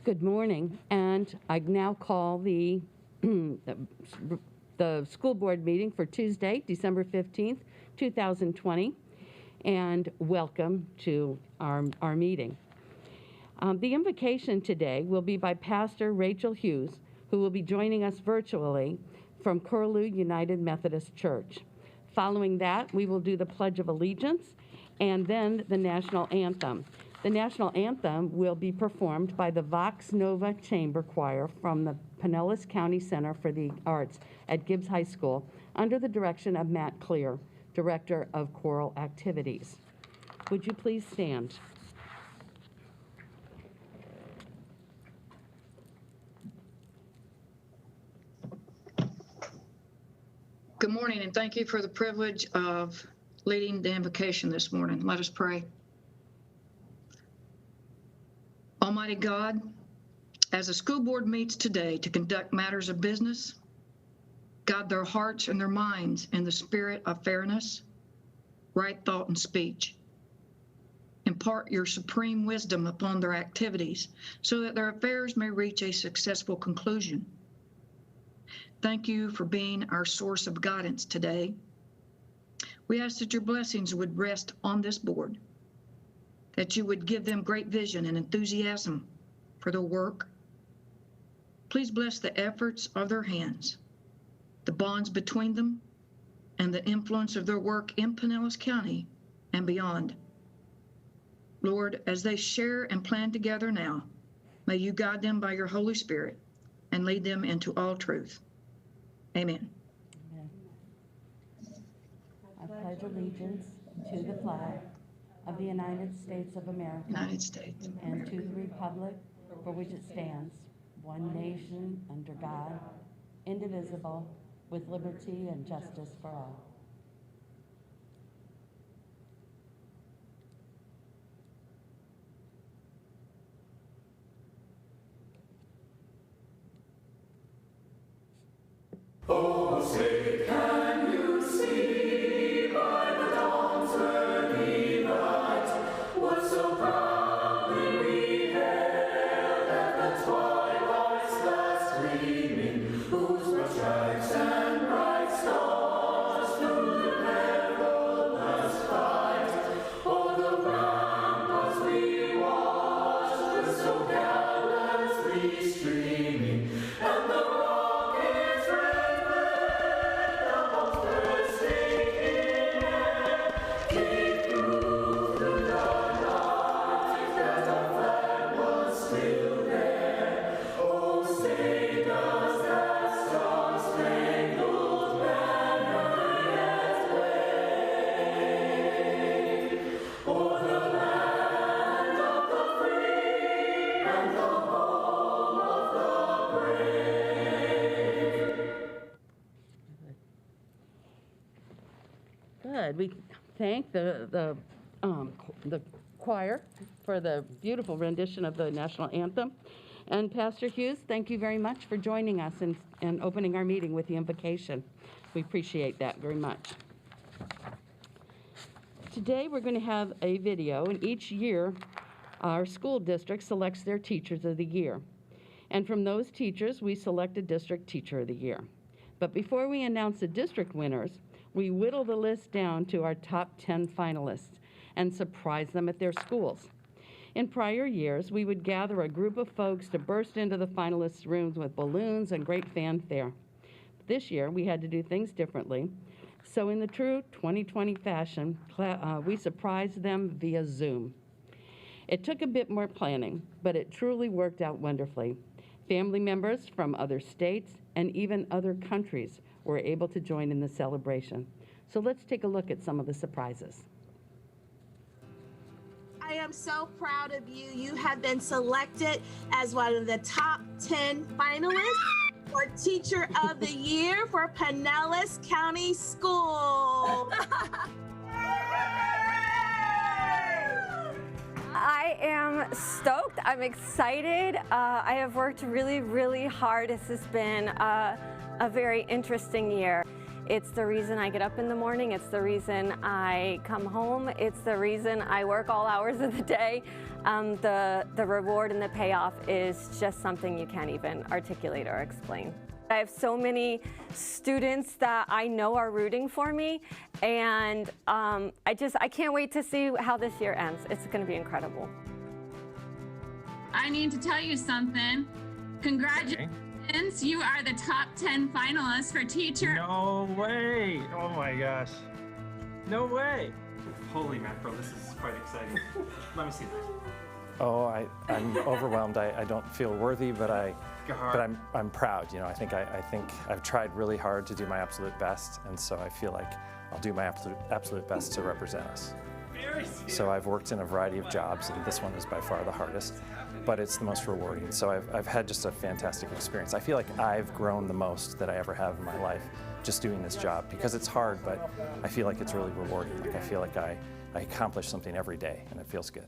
Good morning, and I now call the school board meeting for Tuesday, December 15th, 2020, and welcome to our meeting. The invocation today will be by Pastor Rachel Hughes, who will be joining us virtually from Curlew United Methodist Church. Following that, we will do the Pledge of Allegiance and then the National Anthem. The National Anthem will be performed by the Vox Nova Chamber Choir from the Pinellas County Center for the Arts at Gibbs High School under the direction of Matt Clear, Director of Choral Activities. Would you please stand? Good morning, and thank you for the privilege of leading the invocation this morning. Let us pray. Almighty God, as the school board meets today to conduct matters of business, guide their hearts and their minds in the spirit of fairness, right thought, and speech. Impart your supreme wisdom upon their activities so that their affairs may reach a successful conclusion. Thank you for being our source of guidance today. We ask that your blessings would rest on this board, that you would give them great vision and enthusiasm for their work. Please bless the efforts of their hands, the bonds between them, and the influence of their work in Pinellas County and beyond. Lord, as they share and plan together now, may you guide them by your Holy Spirit and lead them into all truth. Amen. Amen. I pledge allegiance to the flag of the United States of America, United States. and to the republic for which it stands, one nation under God, indivisible, with liberty and justice for all. Oh, say, can you see by the dawn's early light what so proudly we hailed at the twilight's last gleaming, whose broad stripes and bright stars through the perilous fight o'er the ramparts we watched were so gallantly streaming, and the rockets red above bursting in air came through the night that our flag was still there. Oh, say does that star-spangled banner yet wave o'er the land of the free and the home of the brave? Good. We thank the choir for the beautiful rendition of the national anthem. And Pastor Hughes, thank you very much for joining us and opening our meeting with the invocation. We appreciate that very much. Today we're going to have a video, and each year our school district selects their teachers of the year. And from those teachers, we select a district teacher of the year. But before we announce the district winners, we whittle the list down to our top 10 finalists and surprise them at their schools. In prior years, we would gather a group of folks to burst into the finalists' rooms with balloons and great fanfare. This year, we had to do things differently. So in the true 2020 fashion, we surprised them via Zoom. It took a bit more planning, but it truly worked out wonderfully. Family members from other states and even other countries were able to join in the celebration. So let's take a look at some of the surprises. I am so proud of you. You have been selected as one of the top 10 finalists for Teacher of the Year for Pinellas County School. I am stoked. I'm excited. I have worked really, really hard. This has been a very interesting year. It's the reason I get up in the morning. It's the reason I come home. It's the reason I work all hours of the day. The reward and the payoff is just something you can't even articulate or explain. I have so many students that I know are rooting for me, and I can't wait to see how this year ends. It's going to be incredible. I need to tell you something. Congratulations. You are the top 10 finalists for teacher. No way. Oh my gosh. No way. Holy mackerel, this is quite exciting. Let me see this. Oh, I'm overwhelmed. I don't feel worthy, but I'm proud. You know, I think I've tried really hard to do my absolute best, and so I feel like I'll do my absolute best to represent us. So I've worked in a variety of jobs, and this one is by far the hardest, but it's the most rewarding. So I've had just a fantastic experience. I feel like I've grown the most that I ever have in my life just doing this job, because it's hard, but I feel like it's really rewarding. Like I feel like I accomplish something every day, and it feels good.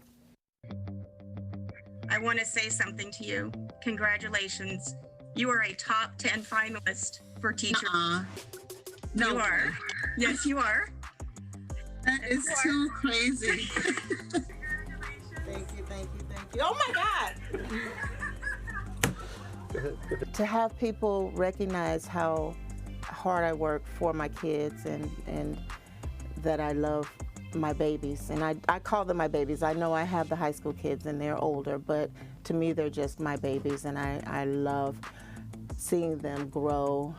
I want to say something to you. Congratulations. You are a top 10 finalist for teacher. No. You are. Yes, you are. That is too crazy. Thank you, thank you, thank you. Oh my God. To have people recognize how hard I work for my kids and that I love my babies. And I call them my babies. I know I have the high school kids and they're older, but to me they're just my babies, and I love seeing them grow.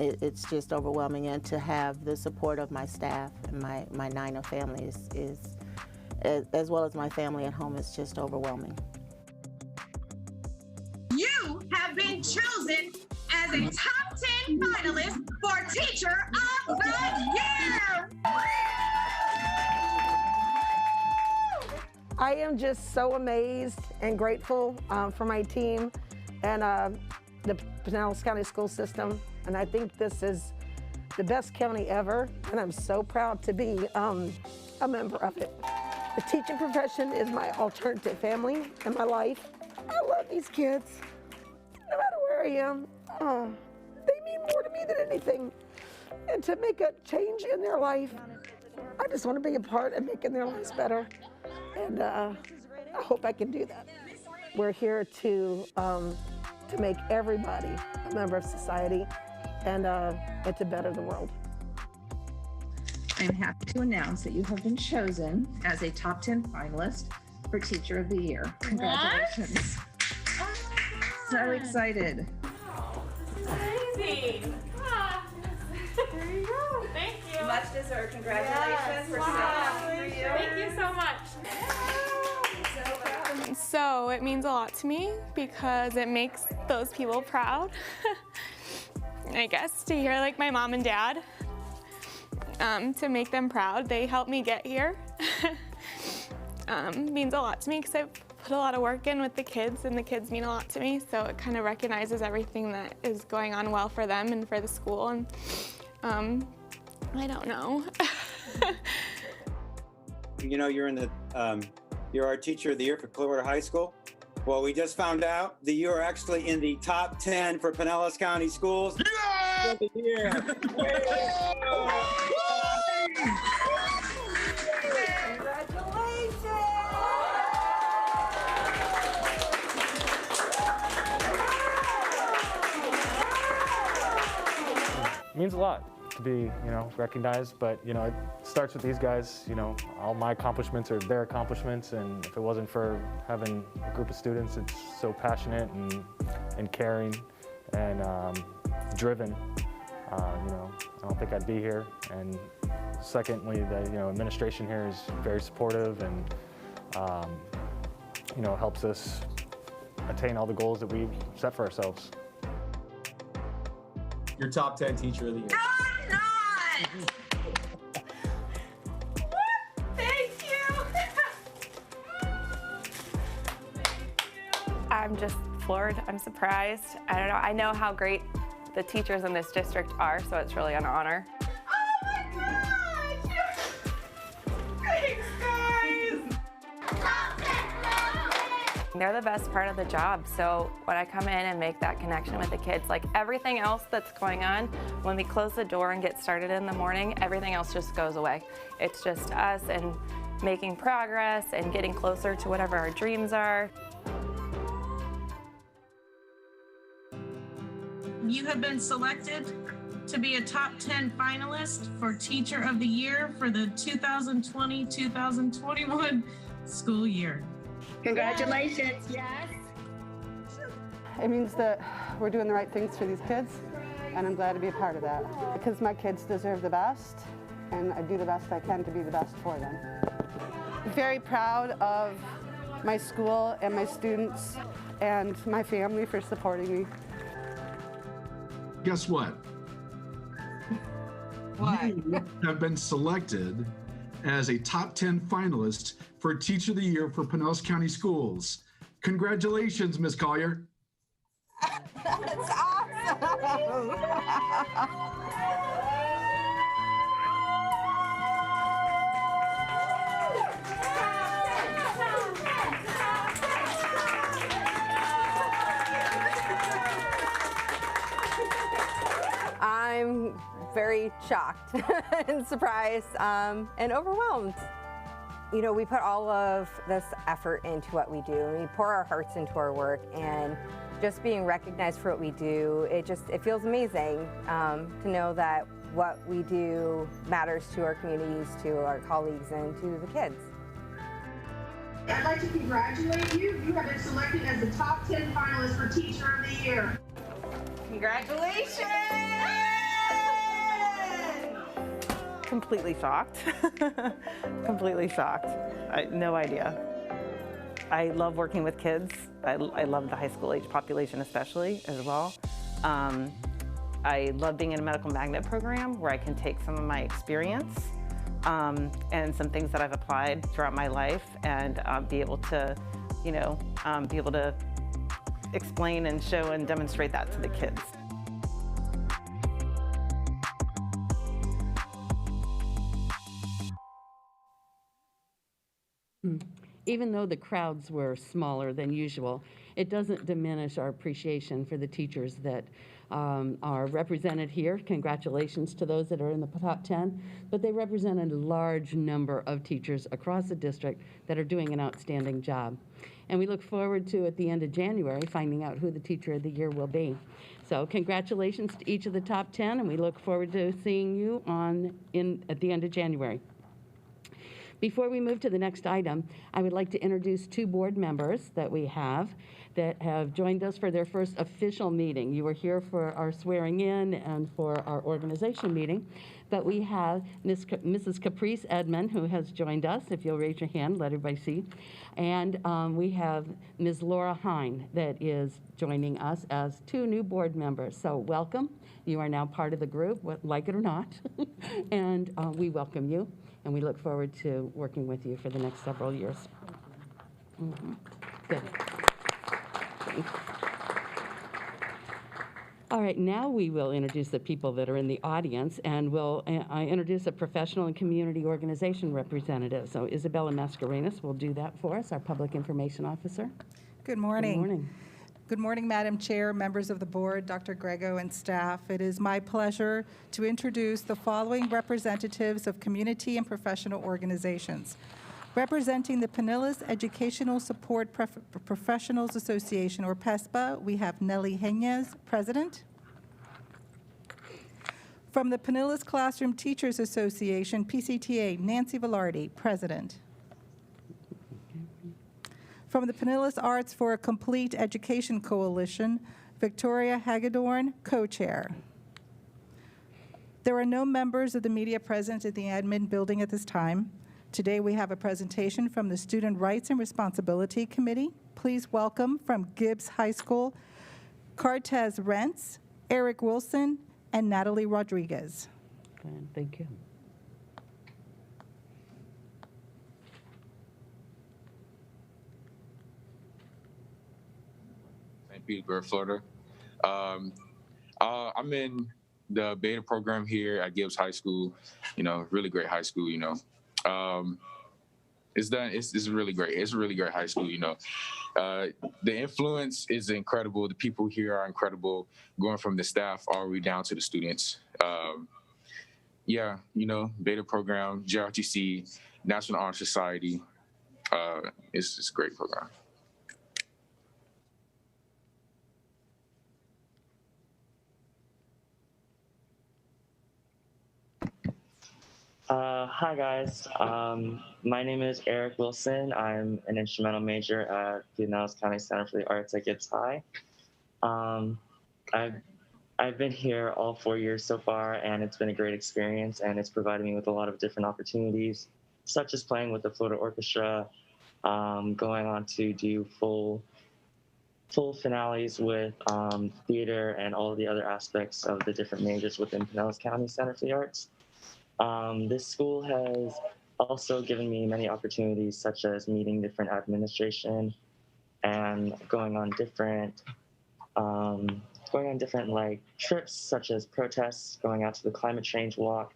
It's just overwhelming, and to have the support of my staff and my Nina family is as well as my family at home, is just overwhelming. You have been chosen as a top 10 finalist for Teacher of the Year. I am just so amazed and grateful for my team and the Pinellas County School System. And I think this is the best county ever, and I'm so proud to be a member of it. The teaching profession is my alternative family in my life. I love these kids, no matter where I am. They mean more to me than anything. And to make a change in their life, I just want to be a part of making their lives better. And I hope I can do that. We're here to make everybody a member of society and to better the world. I'm happy to announce that you have been chosen as a top 10 finalist for Teacher of the Year. Congratulations. Oh So excited. Amazing. There you go. Thank you. Much deserved. Congratulations. We're so happy for you. Thank you so much. So it means a lot to me because it makes those people proud. I guess to hear like my mom and dad, to make them proud. They helped me get here. Means a lot to me because I've put a lot of work in with the kids, and the kids mean a lot to me. So it kind of recognizes everything that is going on well for them and for the school. And I don't know. You know, you're in the you're our Teacher of the Year for Clearwater High School. Well, we just found out that you are actually in the top 10 for Pinellas County Schools. Yeah! Of the year. It means a lot to be, recognized, but, it starts with these guys. All my accomplishments are their accomplishments, and if it wasn't for having a group of students that's so passionate and caring and driven, I don't think I'd be here. And secondly, the administration here is very supportive and helps us attain all the goals that we've set for ourselves. Your top 10 Teacher of the Year. Thank you. I'm just floored. I'm surprised. I don't know. I know how great the teachers in this district are, so it's really an honor. Oh my gosh! Thanks, guys. they're the best part of the job. So when I come in and make that connection with the kids, like everything else that's going on, when we close the door and get started in the morning, everything else just goes away. It's just us and making progress and getting closer to whatever our dreams are. You have been selected to be a top 10 finalist for Teacher of the Year for the 2020-2021 school year. Congratulations. Yes. It means that we're doing the right things for these kids, and I'm glad to be a part of that because my kids deserve the best, and I do the best I can to be the best for them. Very proud of my school and my students and my family for supporting me. Guess what? What? You have been selected as a top 10 finalist for Teacher of the Year for Pinellas County Schools. Congratulations, Ms. Collier. That's awesome. I'm very shocked and surprised and overwhelmed. You know, we put all of this effort into what we do, and we pour our hearts into our work, and just being recognized for what we do, it feels amazing to know that what we do matters to our communities, to our colleagues, and to the kids. I'd like to congratulate you. You have been selected as the top 10 finalists for Teacher of the Year. Congratulations! Completely shocked. Completely shocked. No idea. I love working with kids. I love the high school age population especially as well. I love being in a medical magnet program where I can take some of my experience and some things that I've applied throughout my life and be able to, be able to explain and show and demonstrate that to the kids. Even though the crowds were smaller than usual, it doesn't diminish our appreciation for the teachers that are represented here. Congratulations to those that are in the top 10, but they represent a large number of teachers across the district that are doing an outstanding job. And we look forward to, at the end of January, finding out who the Teacher of the Year will be. So congratulations to each of the top 10, and we look forward to seeing you at the end of January. Before we move to the next item, I would like to introduce two board members that we have that have joined us for their first official meeting. You were here for our swearing in and for our organization meeting, but we have Mrs. Caprice Edmond, who has joined us. If you'll raise your hand, let everybody see. And we have Ms. Laura Hine that is joining us as two new board members. So welcome. You are now part of the group, like it or not, and we welcome you. And we look forward to working with you for the next several years. Good. All right, now we will introduce the people that are in the audience, and we'll introduce a professional and community organization representative. So Isabella Mascarenas will do that for us, our public information officer. Good morning. Good morning. Good morning, Madam Chair, members of the board, Dr. Grego, and staff. It is my pleasure to introduce the following representatives of community and professional organizations. Representing the Pinellas Educational Support Professionals Association, or PESPA, we have Nelly Henez, President. From the Pinellas Classroom Teachers Association, PCTA, Nancy Velarde, President. From the Pinellas Arts for a Complete Education Coalition, Victoria Hagedorn, co-chair. There are no members of the media present at the admin building at this time. Today we have a presentation from the Student Rights and Responsibility Committee. Please welcome from Gibbs High School, Cartez Rentz, Eric Wilson, and Natalie Rodriguez. Thank you. St. Petersburg, Florida. I'm in the beta program here at Gibbs High School. Really great high school. It's really great. It's a really great high school. The influence is incredible. The people here are incredible, going from the staff all the way down to the students. Beta program, JRTC, National Honor Society. It's a great program. Hi guys, my name is Eric Wilson. I'm an instrumental major at Pinellas County Center for the Arts at Gibbs High. I've been here all 4 years so far, and it's been a great experience, and it's provided me with a lot of different opportunities, such as playing with the Florida Orchestra, going on to do full finales with theater and all of the other aspects of the different majors within Pinellas County Center for the Arts. This school has also given me many opportunities, such as meeting different administration and going on different like trips, such as protests, going out to the climate change walk,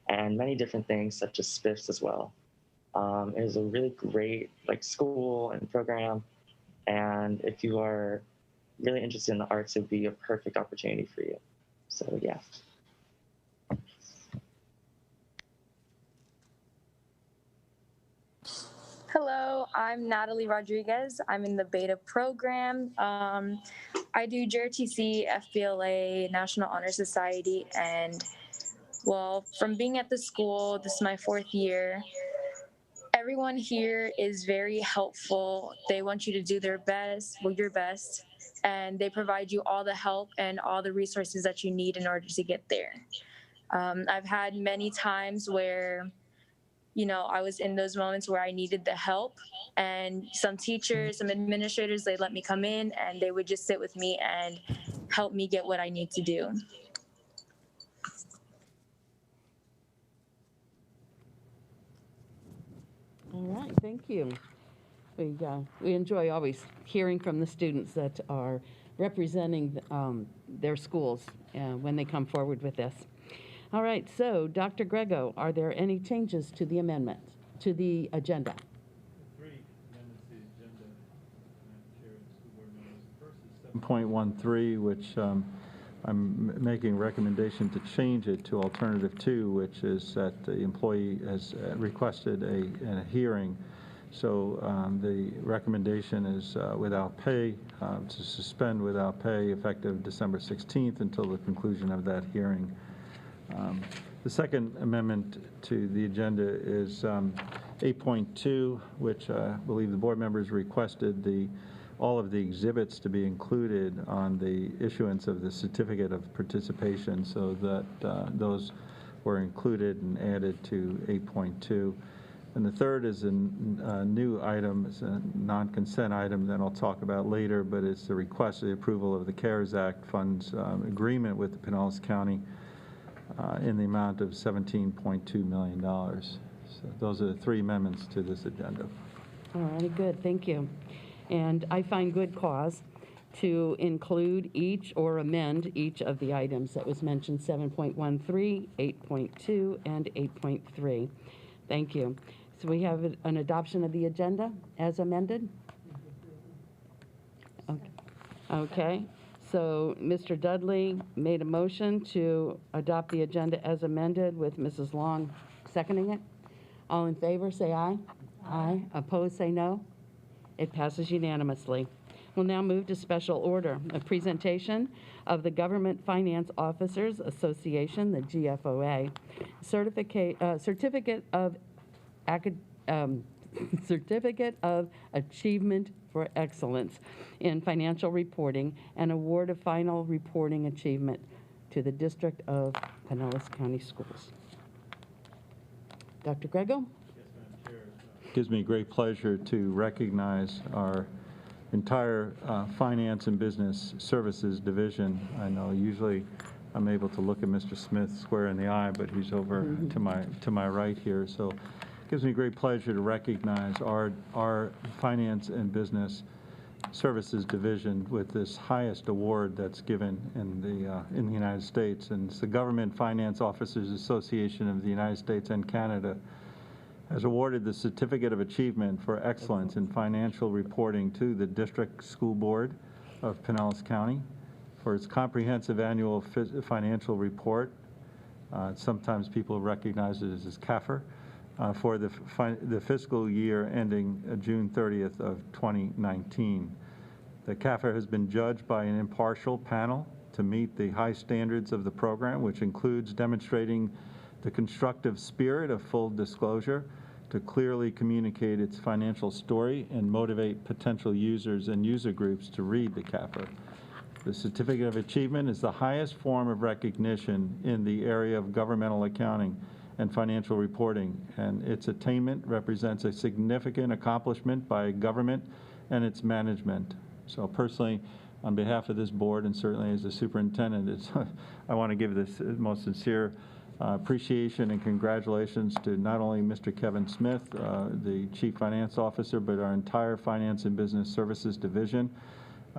and many different things such as spiffs as well. It is a really great school and program, and if you are really interested in the arts, it would be a perfect opportunity for you. So yeah. Hello, I'm Natalie Rodriguez. I'm in the beta program. I do JRTC, FBLA, National Honor Society, and well, from being at the school, this is my 4th year. Everyone here is very helpful. They want you to do your best, and they provide you all the help and all the resources that you need in order to get there. I've had many times where I was in those moments where I needed the help, and some teachers, some administrators, they let me come in and they would just sit with me and help me get what I need to do. All right, thank you. We enjoy always hearing from the students that are representing their schools when they come forward with this. All right, so Dr. Grego, are there any changes to the amendment, to the agenda? 3 amendments to the agenda, Madam Chair and school board members. First is 7.13, which I'm making a recommendation to change it to alternative 2, which is that the employee has requested a hearing. So the recommendation is without pay, to suspend without pay effective December 16th until the conclusion of that hearing. The second amendment to the agenda is 8.2, which I believe the board members requested all of the exhibits to be included on the issuance of the certificate of participation, so that those were included and added to 8.2. And the third is a new item. It's a non-consent item that I'll talk about later, but it's the request of the approval of the CARES Act funds agreement with the Pinellas County in the amount of $17.2 million. So those are the 3 amendments to this agenda. All right, good, thank you. And I find good cause to include each or amend each of the items that was mentioned, 7.13, 8.2, and 8.3. Thank you. So we have an adoption of the agenda as amended? Okay. So Mr. Dudley made a motion to adopt the agenda as amended with Mrs. Long seconding it. All in favor, say aye. Aye. Opposed, say no. It passes unanimously. We'll now move to special order, a presentation of the Government Finance Officers Association, the GFOA, certificate of Achievement for Excellence in Financial Reporting and award of final reporting achievement to the District of Pinellas County Schools. Dr. Grego? It gives me great pleasure to recognize our entire Finance and Business Services Division. I know usually I'm able to look at Mr. Smith square in the eye, but he's over to my right here. So it gives me great pleasure to recognize our Finance and Business Services Division with this highest award that's given in the United States, and it's the Government Finance Officers Association of the United States and Canada. has awarded the Certificate of Achievement for Excellence in Financial Reporting to the District School Board of Pinellas County for its comprehensive annual financial report. Sometimes people recognize it as CAFR, for the fiscal year ending June 30th of 2019. The CAFR has been judged by an impartial panel to meet the high standards of the program, which includes demonstrating the constructive spirit of full disclosure to clearly communicate its financial story and motivate potential users and user groups to read the CAFR. The Certificate of Achievement is the highest form of recognition in the area of governmental accounting and financial reporting, and its attainment represents a significant accomplishment by government and its management. So personally, on behalf of this board and certainly as the superintendent, I want to give this most sincere appreciation and congratulations to not only Mr. Kevin Smith, the Chief Finance Officer, but our entire Finance and Business Services Division.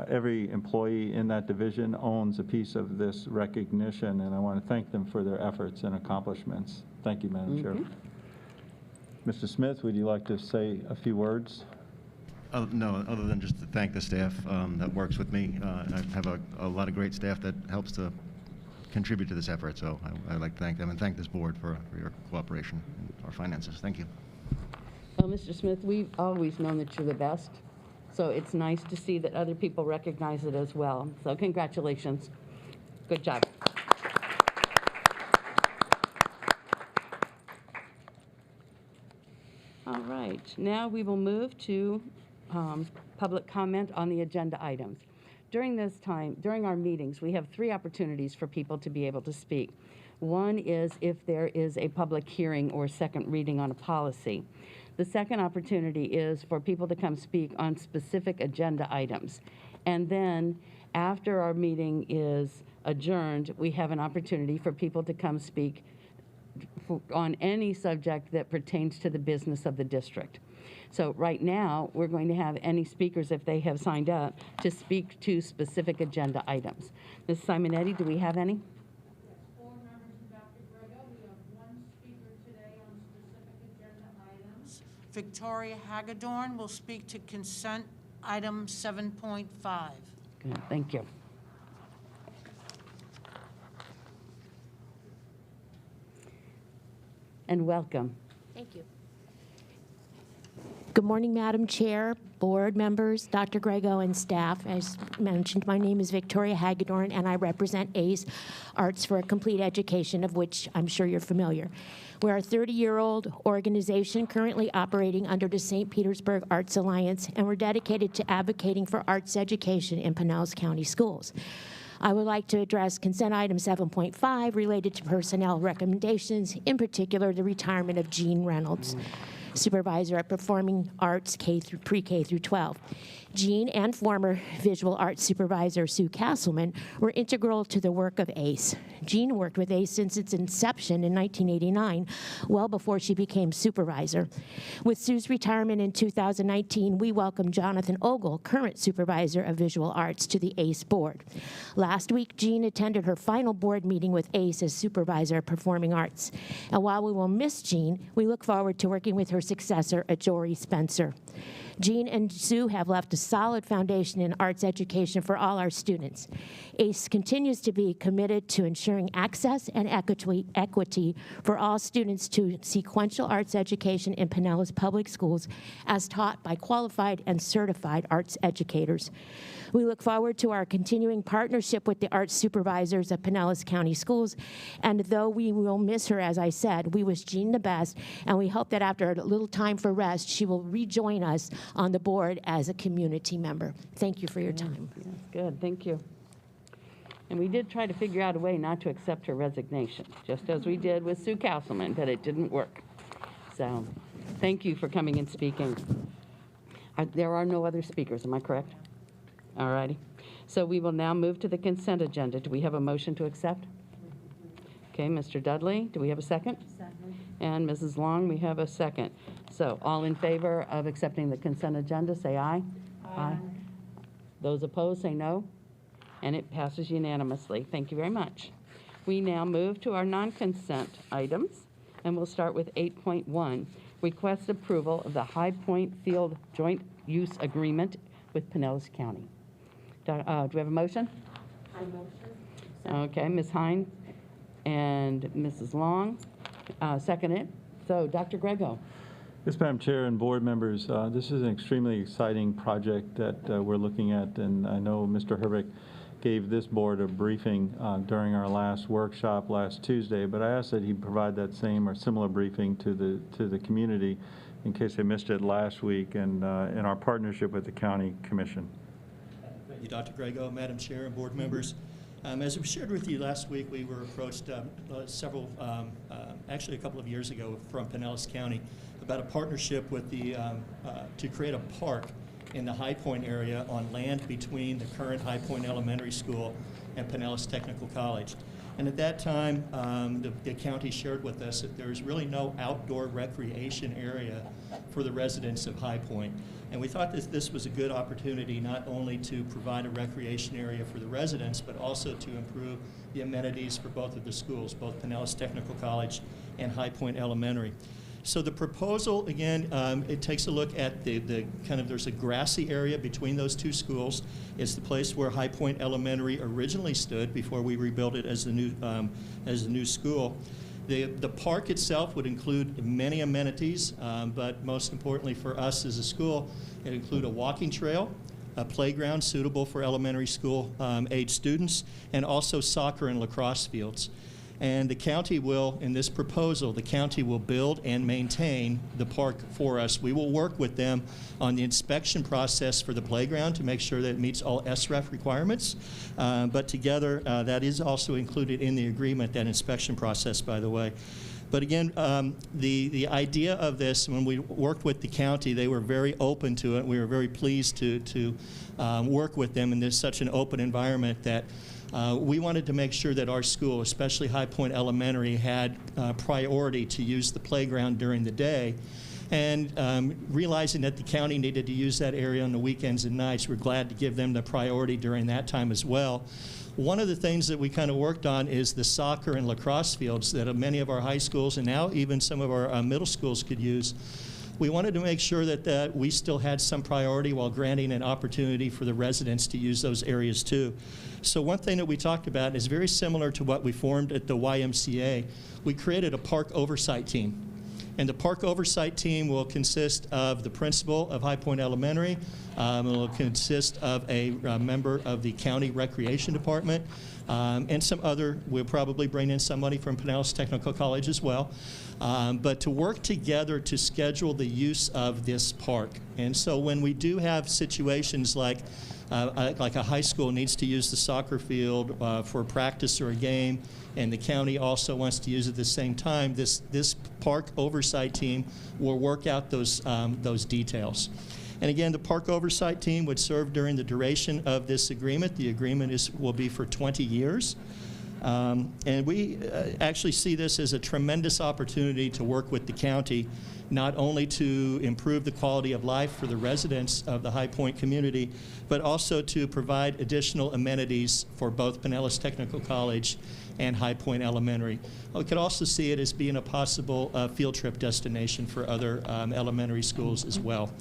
Every employee in that division owns a piece of this recognition, and I want to thank them for their efforts and accomplishments. Thank you, Madam Chair. Mr. Smith, would you like to say a few words? No, other than just to thank the staff that works with me. I have a lot of great staff that helps to contribute to this effort, so I'd like to thank them and thank this board for your cooperation in our finances. Thank you. Well, Mr. Smith, we've always known that you're the best, so it's nice to see that other people recognize it as well. So congratulations. Good job. All right, now we will move to public comment on the agenda items. During this time, during our meetings, we have 3 opportunities for people to be able to speak. One is if there is a public hearing or second reading on a policy. The second opportunity is for people to come speak on specific agenda items. And then after our meeting is adjourned, we have an opportunity for people to come speak on any subject that pertains to the business of the district. So right now, we're going to have any speakers, if they have signed up, to speak to specific agenda items. Ms. Simonetti, do we have any? Board members and Dr. Grego, we have 1 speaker today on specific agenda items. Victoria Hagedorn will speak to consent item 7.5. Good, thank you. And welcome. Thank you. Good morning, Madam Chair, board members, Dr. Grego, and staff. As mentioned, my name is Victoria Hagedorn, and I represent ACE, Arts for a Complete Education, of which I'm sure you're familiar. We're a 30-year-old organization currently operating under the St. Petersburg Arts Alliance, and we're dedicated to advocating for arts education in Pinellas County schools. I would like to address consent item 7.5 related to personnel recommendations, in particular the retirement of Jean Reynolds, supervisor at Performing Arts pre-K through 12. Jean and former visual arts supervisor Sue Castleman were integral to the work of ACE. Jean worked with ACE since its inception in 1989, well before she became supervisor. With Sue's retirement in 2019, we welcomed Jonathan Ogle, current supervisor of visual arts, to the ACE board. Last week, Jean attended her final board meeting with ACE as supervisor of performing arts. And while we will miss Jean, we look forward to working with her successor, Jory Spencer. Jean and Sue have left a solid foundation in arts education for all our students. ACE continues to be committed to ensuring access and equity for all students to sequential arts education in Pinellas Public Schools as taught by qualified and certified arts educators. We look forward to our continuing partnership with the arts supervisors of Pinellas County Schools, and though we will miss her, as I said, we wish Jean the best, and we hope that after a little time for rest, she will rejoin us on the board as a community member. Thank you for your time. Yes, good, thank you. And we did try to figure out a way not to accept her resignation, just as we did with Sue Castleman, but it didn't work. So thank you for coming and speaking. There are no other speakers, am I correct? All righty. So we will now move to the consent agenda. Do we have a motion to accept? Okay, Mr. Dudley, do we have a second? Second. And Mrs. Long, we have a second. So all in favor of accepting the consent agenda, say aye. Aye. Those opposed, say no. And it passes unanimously. Thank you very much. We now move to our non-consent items. And we'll start with 8.1, request approval of the High Point Field Joint Use Agreement with Pinellas County. Do we have a motion? I motion. Okay, Ms. Hine and Mrs. Long, second it. So, Dr. Grego. Yes, Madam Chair and board members, this is an extremely exciting project that we're looking at, and I know Mr. Herbeck gave this board a briefing during our last workshop last Tuesday, but I asked that he provide that same or similar briefing to the community in case they missed it last week, and in our partnership with the County Commission. Thank you, Dr. Grego, Madam Chair, and board members. As we shared with you last week, we were approached actually a couple of years ago from Pinellas County about a partnership with the, to create a park in the High Point area on land between the current High Point Elementary School and Pinellas Technical College. And at that time, the county shared with us that there's really no outdoor recreation area for the residents of High Point. And we thought that this was a good opportunity not only to provide a recreation area for the residents, but also to improve the amenities for both of the schools, both Pinellas Technical College and High Point Elementary. So the proposal, again, it takes a look at the kind of, there's a grassy area between those two schools. It's the place where High Point Elementary originally stood before we rebuilt it as the new school. The park itself would include many amenities, but most importantly for us as a school, it include a walking trail, a playground suitable for elementary school age students, and also soccer and lacrosse fields. And the county will, in this proposal, the county will build and maintain the park for us. We will work with them on the inspection process for the playground to make sure that it meets all SREF requirements. But together, that is also included in the agreement, that inspection process, by the way. But again, the idea of this, when we worked with the county, they were very open to it. We were very pleased to work with them in such an open environment that we wanted to make sure that our school, especially High Point Elementary, had priority to use the playground during the day. And realizing that the county needed to use that area on the weekends and nights, we're glad to give them the priority during that time as well. One of the things that we kind of worked on is the soccer and lacrosse fields that many of our high schools and now even some of our middle schools could use. We wanted to make sure that we still had some priority while granting an opportunity for the residents to use those areas too. So one thing that we talked about is very similar to what we formed at the YMCA. We created a park oversight team. And the park oversight team will consist of the principal of High Point Elementary. It will consist of a member of the county recreation department, and some other, we'll probably bring in somebody from Pinellas Technical College as well. But to work together to schedule the use of this park. And so when we do have situations like a high school needs to use the soccer field for practice or a game, and the county also wants to use it at the same time, this park oversight team will work out those details. And again, the park oversight team would serve during the duration of this agreement. The agreement will be for 20 years. And we actually see this as a tremendous opportunity to work with the county, not only to improve the quality of life for the residents of the High Point community, but also to provide additional amenities for both Pinellas Technical College and High Point Elementary. We could also see it as being a possible field trip destination for other elementary schools as well.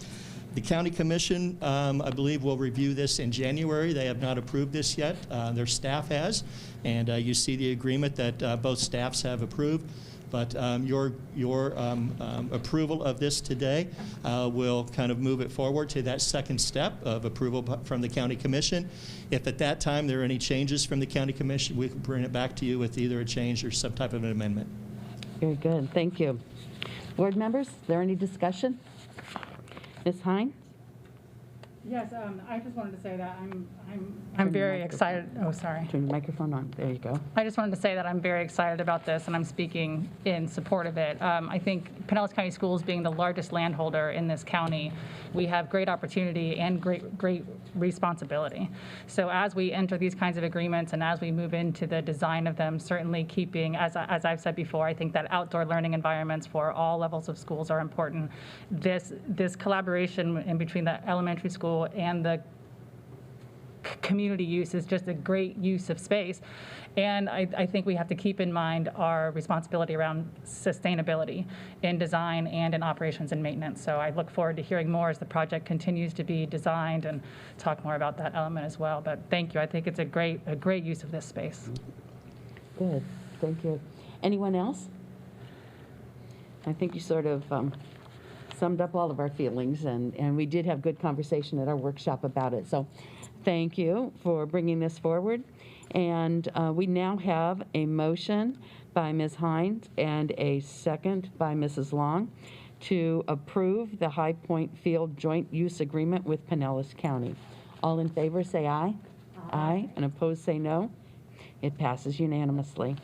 The County Commission, I believe, will review this in January. They have not approved this yet. Their staff has, and you see the agreement that both staffs have approved. But your approval of this today will kind of move it forward to that second step of approval from the County Commission. If at that time there are any changes from the County Commission, we can bring it back to you with either a change or some type of an amendment. Very good, thank you. Board members, is there any discussion? Ms. Hine? Yes, I just wanted to say that I'm very excited. Oh, sorry. Turn your microphone on. There you go. I just wanted to say that I'm very excited about this, and I'm speaking in support of it. I think Pinellas County Schools, being the largest landholder in this county, we have great opportunity and great responsibility. So as we enter these kinds of agreements and as we move into the design of them, certainly keeping, as I've said before, I think that outdoor learning environments for all levels of schools are important. This collaboration in between the elementary school and the community use is just a great use of space. And I think we have to keep in mind our responsibility around sustainability in design and in operations and maintenance. So I look forward to hearing more as the project continues to be designed and talk more about that element as well. But thank you. I think it's a great use of this space. Good, thank you. Anyone else? I think you sort of summed up all of our feelings, and we did have good conversation at our workshop about it. So thank you for bringing this forward. And we now have a motion by Ms. Hines and a second by Mrs. Long to approve the High Point Field Joint Use Agreement with Pinellas County. All in favor say aye. Aye. And opposed say no. It passes unanimously.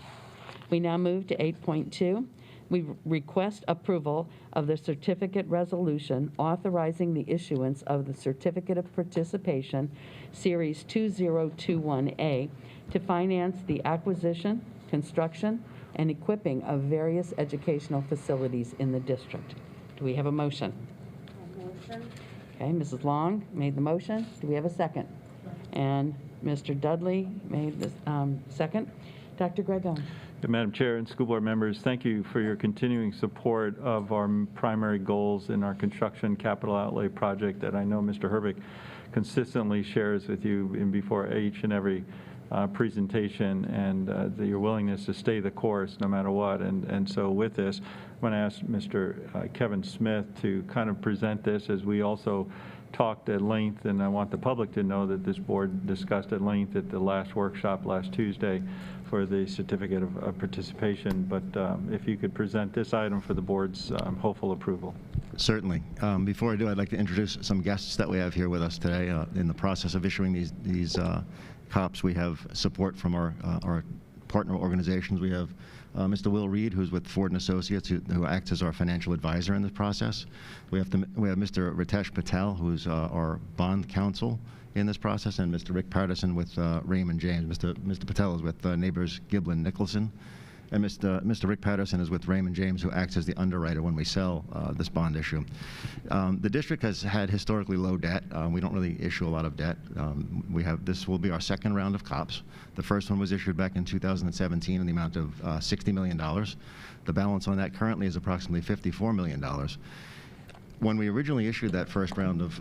We now move to 8.2. We request approval of the certificate resolution authorizing the issuance of the Certificate of Participation, Series 2021A, to finance the acquisition, construction, and equipping of various educational facilities in the district. Do we have a motion? Motion. Okay, Mrs. Long made the motion. Do we have a second? And Mr. Dudley made the second. Dr. Grego. Madam Chair and school board members, thank you for your continuing support of our primary goals in our construction capital outlay project that I know Mr. Herbeck consistently shares with you in before each and every presentation, and your willingness to stay the course no matter what. And so with this, I'm going to ask Mr. Kevin Smith to kind of present this, as we also talked at length, and I want the public to know that this board discussed at length at the last workshop last Tuesday for the certificate of participation. But if you could present this item for the board's hopeful approval. Certainly. Before I do, I'd like to introduce some guests that we have here with us today. In the process of issuing these COPs, we have support from our partner organizations. We have Mr. Will Reed, who's with Ford & Associates, who acts as our financial advisor in this process. We have Mr. Ritesh Patel, who's our bond counsel in this process, and Mr. Rick Patterson with Raymond James. Mr. Patel is with Neighbors Giblin Nicholson, and Mr. Rick Patterson is with Raymond James, who acts as the underwriter when we sell this bond issue. The district has had historically low debt. We don't really issue a lot of debt. This will be our second round of COPs. The first one was issued back in 2017 in the amount of $60 million. The balance on that currently is approximately $54 million. When we originally issued that first round of...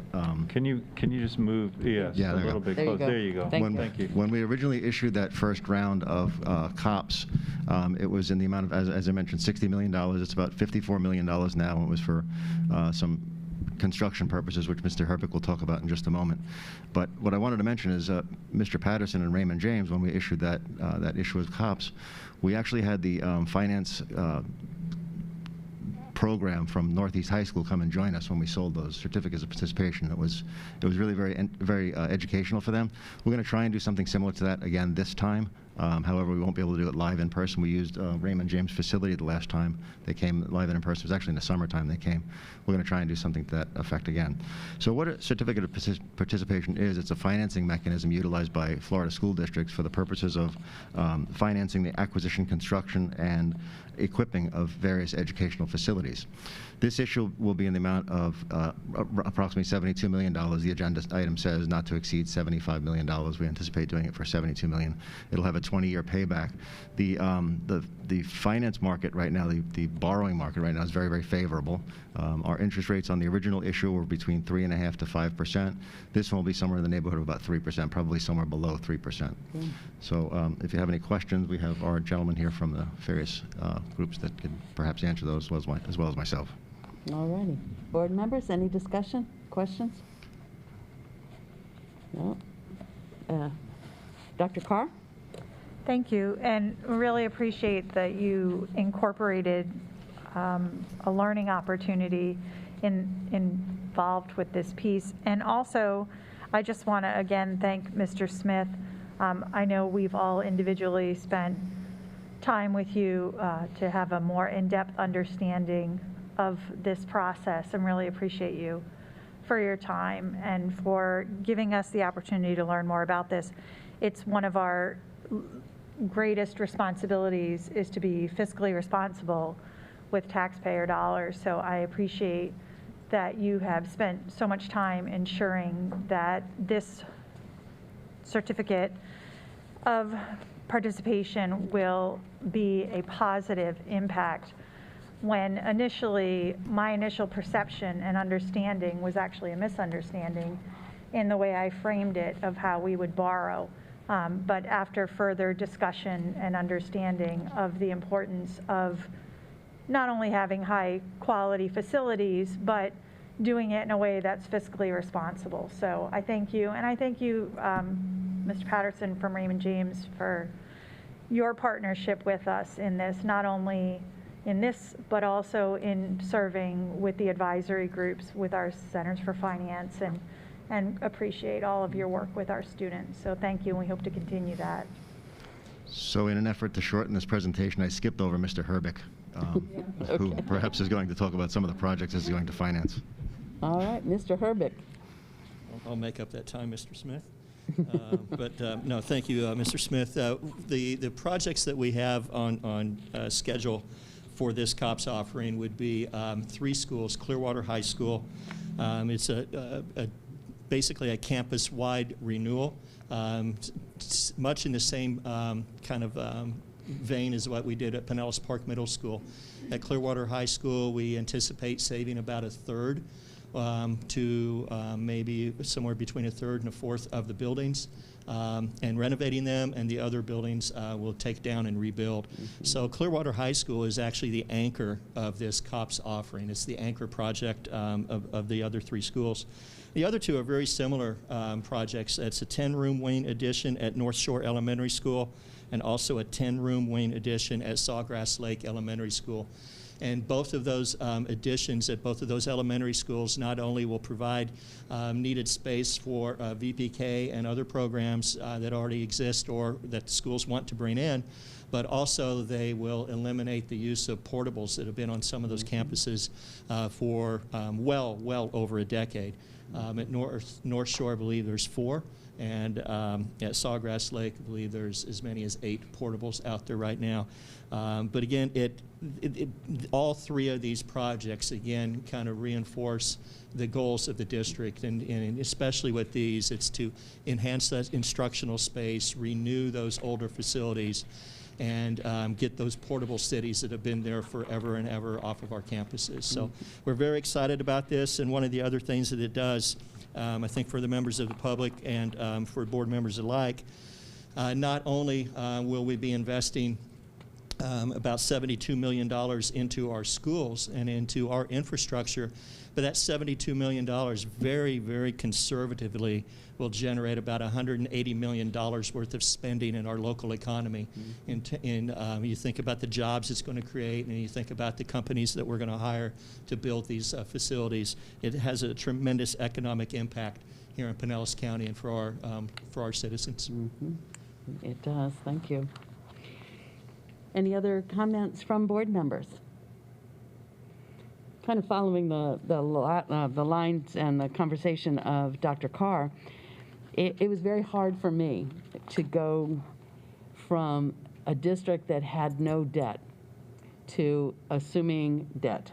Can you just move a little bit closer? There you go. Thank you. When we originally issued that first round of COPs, it was in the amount of, as I mentioned, $60 million. It's about $54 million now, and it was for some construction purposes, which Mr. Herbeck will talk about in just a moment. But what I wanted to mention is Mr. Patterson and Raymond James, when we issued that issue of COPs, we actually had the finance program from Northeast High School come and join us when we sold those certificates of participation. It was really very educational for them. We're going to try and do something similar to that again this time. However, we won't be able to do it live in person. We used Raymond James' facility the last time they came live in person. It was actually in the summertime they came. We're going to try and do something to that effect again. So what a certificate of participation is, it's a financing mechanism utilized by Florida school districts for the purposes of financing the acquisition, construction, and equipping of various educational facilities. This issue will be in the amount of approximately $72 million. The agenda item says not to exceed $75 million. We anticipate doing it for $72 million. It'll have a 20-year payback. The finance market right now, the borrowing market right now is very, very favorable. Our interest rates on the original issue were between 3.5% to 5%. This one will be somewhere in the neighborhood of about 3%, probably somewhere below 3%. So if you have any questions, we have our gentleman here from the various groups that could perhaps answer those as well as myself. All righty. Board members, any discussion, questions? No. Dr. Carr? Thank you, and really appreciate that you incorporated a learning opportunity involved with this piece. And also, I just want to again thank Mr. Smith. I know we've all individually spent time with you to have a more in-depth understanding of this process, and really appreciate you for your time and for giving us the opportunity to learn more about this. It's one of our greatest responsibilities is to be fiscally responsible with taxpayer dollars. So I appreciate that you have spent so much time ensuring that this certificate of participation will be a positive impact when initially my initial perception and understanding was actually a misunderstanding in the way I framed it of how we would borrow. But after further discussion and understanding of the importance of not only having high quality facilities, but doing it in a way that's fiscally responsible. So I thank you, and I thank you, Mr. Patterson from Raymond James, for your partnership with us in this, not only in this, but also in serving with the advisory groups with our Centers for Finance, and appreciate all of your work with our students. So thank you, and we hope to continue that. So in an effort to shorten this presentation, I skipped over Mr. Herbick, who perhaps is going to talk about some of the projects he's going to finance. All right, Mr. Herbick. I'll make up that time, Mr. Smith. No, thank you, Mr. Smith. The projects that we have on schedule for this COPS offering would be 3 schools: Clearwater High School. It's basically a campus-wide renewal, much in the same kind of vein as what we did at Pinellas Park Middle School. At Clearwater High School, we anticipate saving about 1/3 to maybe somewhere between 1/3 and 1/4 of the buildings, and renovating them, and the other buildings will take down and rebuild. So Clearwater High School is actually the anchor of this COPS offering. It's the anchor project of the other 3 schools. The other 2 are very similar projects. It's a 10-room wing addition at North Shore Elementary School, and also a 10-room wing addition at Sawgrass Lake Elementary School. And both of those additions at both of those elementary schools not only will provide needed space for VPK and other programs that already exist or that the schools want to bring in, but also they will eliminate the use of portables that have been on some of those campuses for well over a decade. At North Shore, I believe there's 4. And at Sawgrass Lake, I believe there's as many as 8 portables out there right now. But again, all 3 of these projects, again, kind of reinforce the goals of the district. And especially with these, it's to enhance that instructional space, renew those older facilities, and get those portable cities that have been there forever and ever off of our campuses. So we're very excited about this. And one of the other things that it does, I think for the members of the public and for board members alike, not only will we be investing about $72 million into our schools and into our infrastructure, but that $72 million very, very conservatively will generate about $180 million worth of spending in our local economy. You think about the jobs it's going to create, and you think about the companies that we're going to hire to build these facilities. It has a tremendous economic impact here in Pinellas County and for our citizens. It does. Thank you. Any other comments from board members? Kind of following the lines and the conversation of Dr. Carr, it was very hard for me to go from a district that had no debt to assuming debt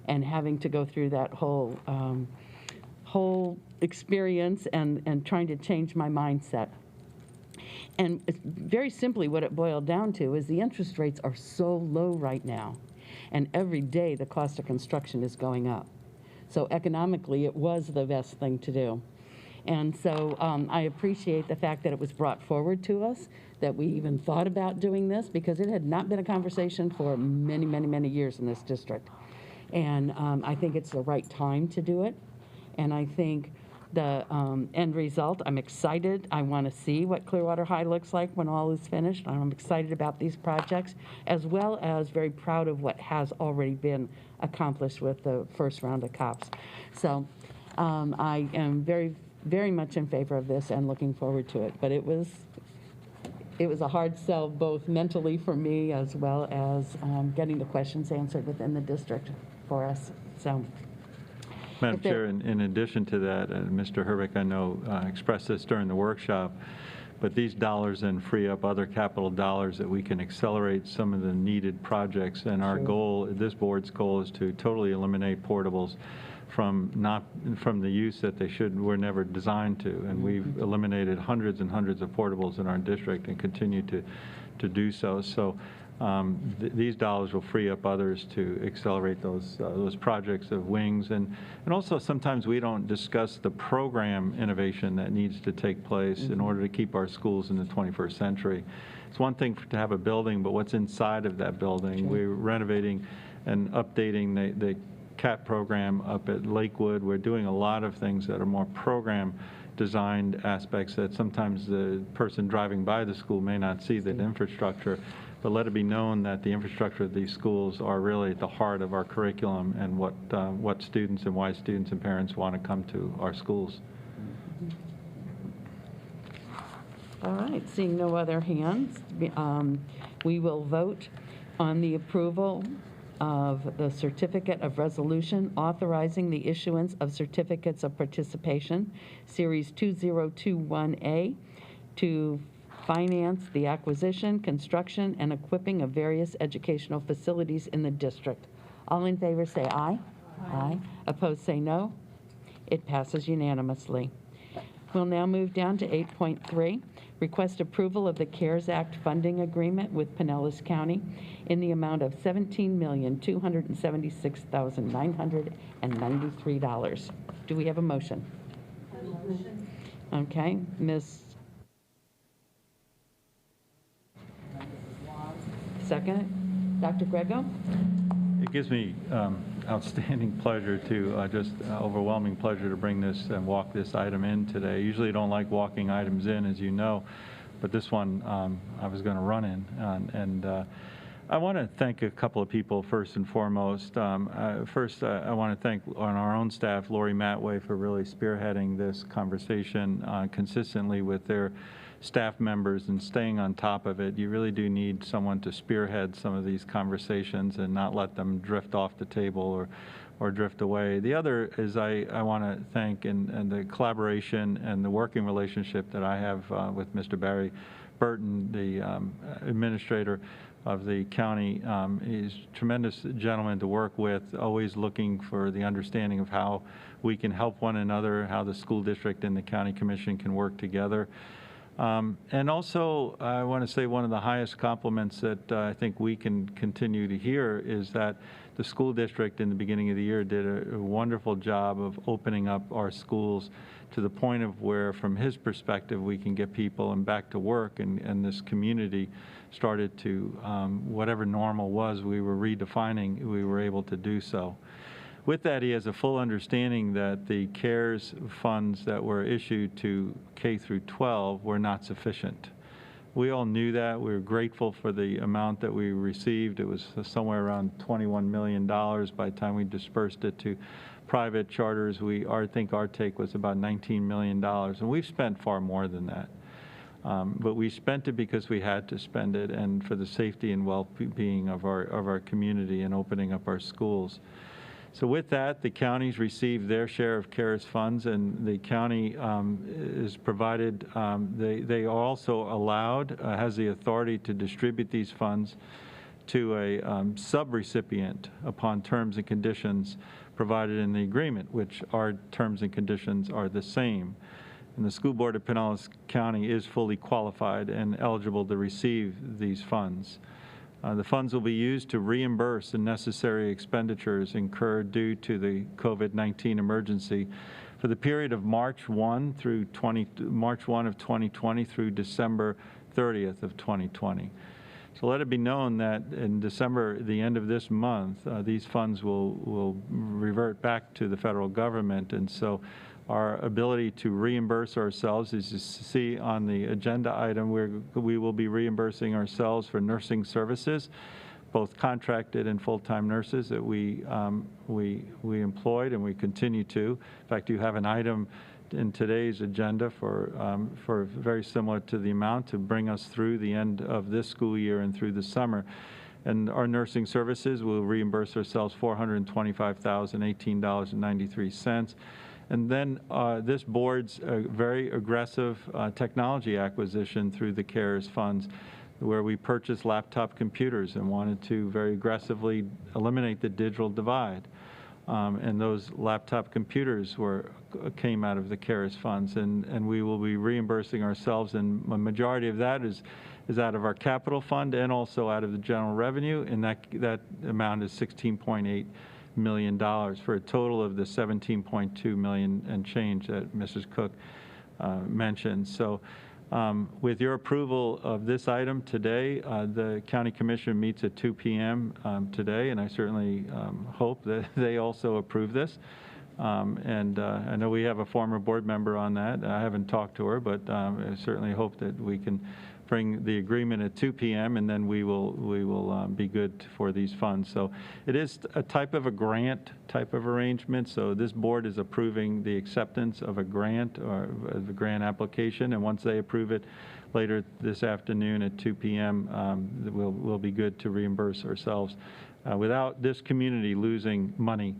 and having to go through that whole experience and trying to change my mindset. And very simply what it boiled down to is the interest rates are so low right now, and every day the cost of construction is going up. So economically, it was the best thing to do. And so I appreciate the fact that it was brought forward to us, that we even thought about doing this, because it had not been a conversation for many, many, many years in this district. And I think it's the right time to do it. And I think the end result, I'm excited. I want to see what Clearwater High looks like when all is finished. I'm excited about these projects, as well as very proud of what has already been accomplished with the first round of COPS. So I am very, very much in favor of this and looking forward to it. But it was a hard sell, both mentally for me as well as getting the questions answered within the district for us. So. Madam Chair, in addition to that, Mr. Herbick, I know, expressed this during the workshop, But these dollars then free up other capital dollars that we can accelerate some of the needed projects. And our goal, this board's goal, is to totally eliminate portables from the use that they were never designed to. And we've eliminated hundreds and hundreds of portables in our district and continue to do so. So these dollars will free up others to accelerate those projects of wings. And also sometimes we don't discuss the program innovation that needs to take place in order to keep our schools in the 21st century. It's one thing to have a building, but what's inside of that building? We're renovating and updating the CAT program up at Lakewood. We're doing a lot of things that are more program designed aspects that sometimes the person driving by the school may not see that infrastructure. But let it be known that the infrastructure of these schools are really at the heart of our curriculum and what students and why students and parents want to come to our schools. All right, seeing no other hands, we will vote on the approval of the certificate of resolution authorizing the issuance of certificates of participation, Series 2021A, to finance the acquisition, construction, and equipping of various educational facilities in the district. All in favor say aye. Aye. Opposed say no. It passes unanimously. We'll now move down to 8.3, request approval of the CARES Act funding agreement with Pinellas County in the amount of $17,276,993. Do we have a motion? Okay, Ms. Second, Dr. Grego? It gives me outstanding pleasure to, just overwhelming pleasure to bring this and walk this item in today. I usually don't like walking items in, as you know, but this one I was going to run in. I want to thank a couple of people first and foremost. First, I want to thank on our own staff, Lori Matway, for really spearheading this conversation consistently with their staff members and staying on top of it. You really do need someone to spearhead some of these conversations and not let them drift off the table or drift away. The other is I want to thank and the collaboration and the working relationship that I have with Mr. Barry Burton, the administrator of the county. He's a tremendous gentleman to work with, always looking for the understanding of how we can help one another, how the school district and the county commission can work together. And also, I want to say one of the highest compliments that I think we can continue to hear is that the school district in the beginning of the year did a wonderful job of opening up our schools to the point of where, from his perspective, we can get people and back to work, and this community started to, whatever normal was, we were redefining, we were able to do so. With that, he has a full understanding that the CARES funds that were issued to K through 12 were not sufficient. We all knew that. We were grateful for the amount that we received. It was somewhere around $21 million by the time we dispersed it to private charters. I think our take was about $19 million, and we've spent far more than that. But we spent it because we had to spend it, and for the safety and well-being of our community and opening up our schools. So with that, the counties received their share of CARES funds, and the county is provided, they are also allowed, has the authority to distribute these funds to a subrecipient upon terms and conditions provided in the agreement, which our terms and conditions are the same. And the school board of Pinellas County is fully qualified and eligible to receive these funds. The funds will be used to reimburse the necessary expenditures incurred due to the COVID-19 emergency for the period of March 1 of 2020 through December 30th of 2020. So let it be known that in December, the end of this month, these funds will revert back to the federal government, and so our ability to reimburse ourselves, as you see on the agenda item, we will be reimbursing ourselves for nursing services, both contracted and full-time nurses that we employed and we continue to. In fact, you have an item in today's agenda for very similar to the amount to bring us through the end of this school year and through the summer. And our nursing services will reimburse ourselves $425,018.93. And then this board's very aggressive technology acquisition through the CARES funds, where we purchased laptop computers and wanted to very aggressively eliminate the digital divide. And those laptop computers came out of the CARES funds, and we will be reimbursing ourselves, and a majority of that is out of our capital fund and also out of the general revenue, and that amount is $16.8 million for a total of the $17.2 million and change that Mrs. Cook mentioned. So with your approval of this item today, the County Commission meets at 2 p.m. Today, and I certainly hope that they also approve this. And I know we have a former board member on that. I haven't talked to her, but I certainly hope that we can bring the agreement at 2 p.m. and then we will be good for these funds. So it is a type of a grant type of arrangement. So this board is approving the acceptance of a grant or the grant application, and once they approve it later this afternoon at 2 p.m., we'll be good to reimburse ourselves without this community losing money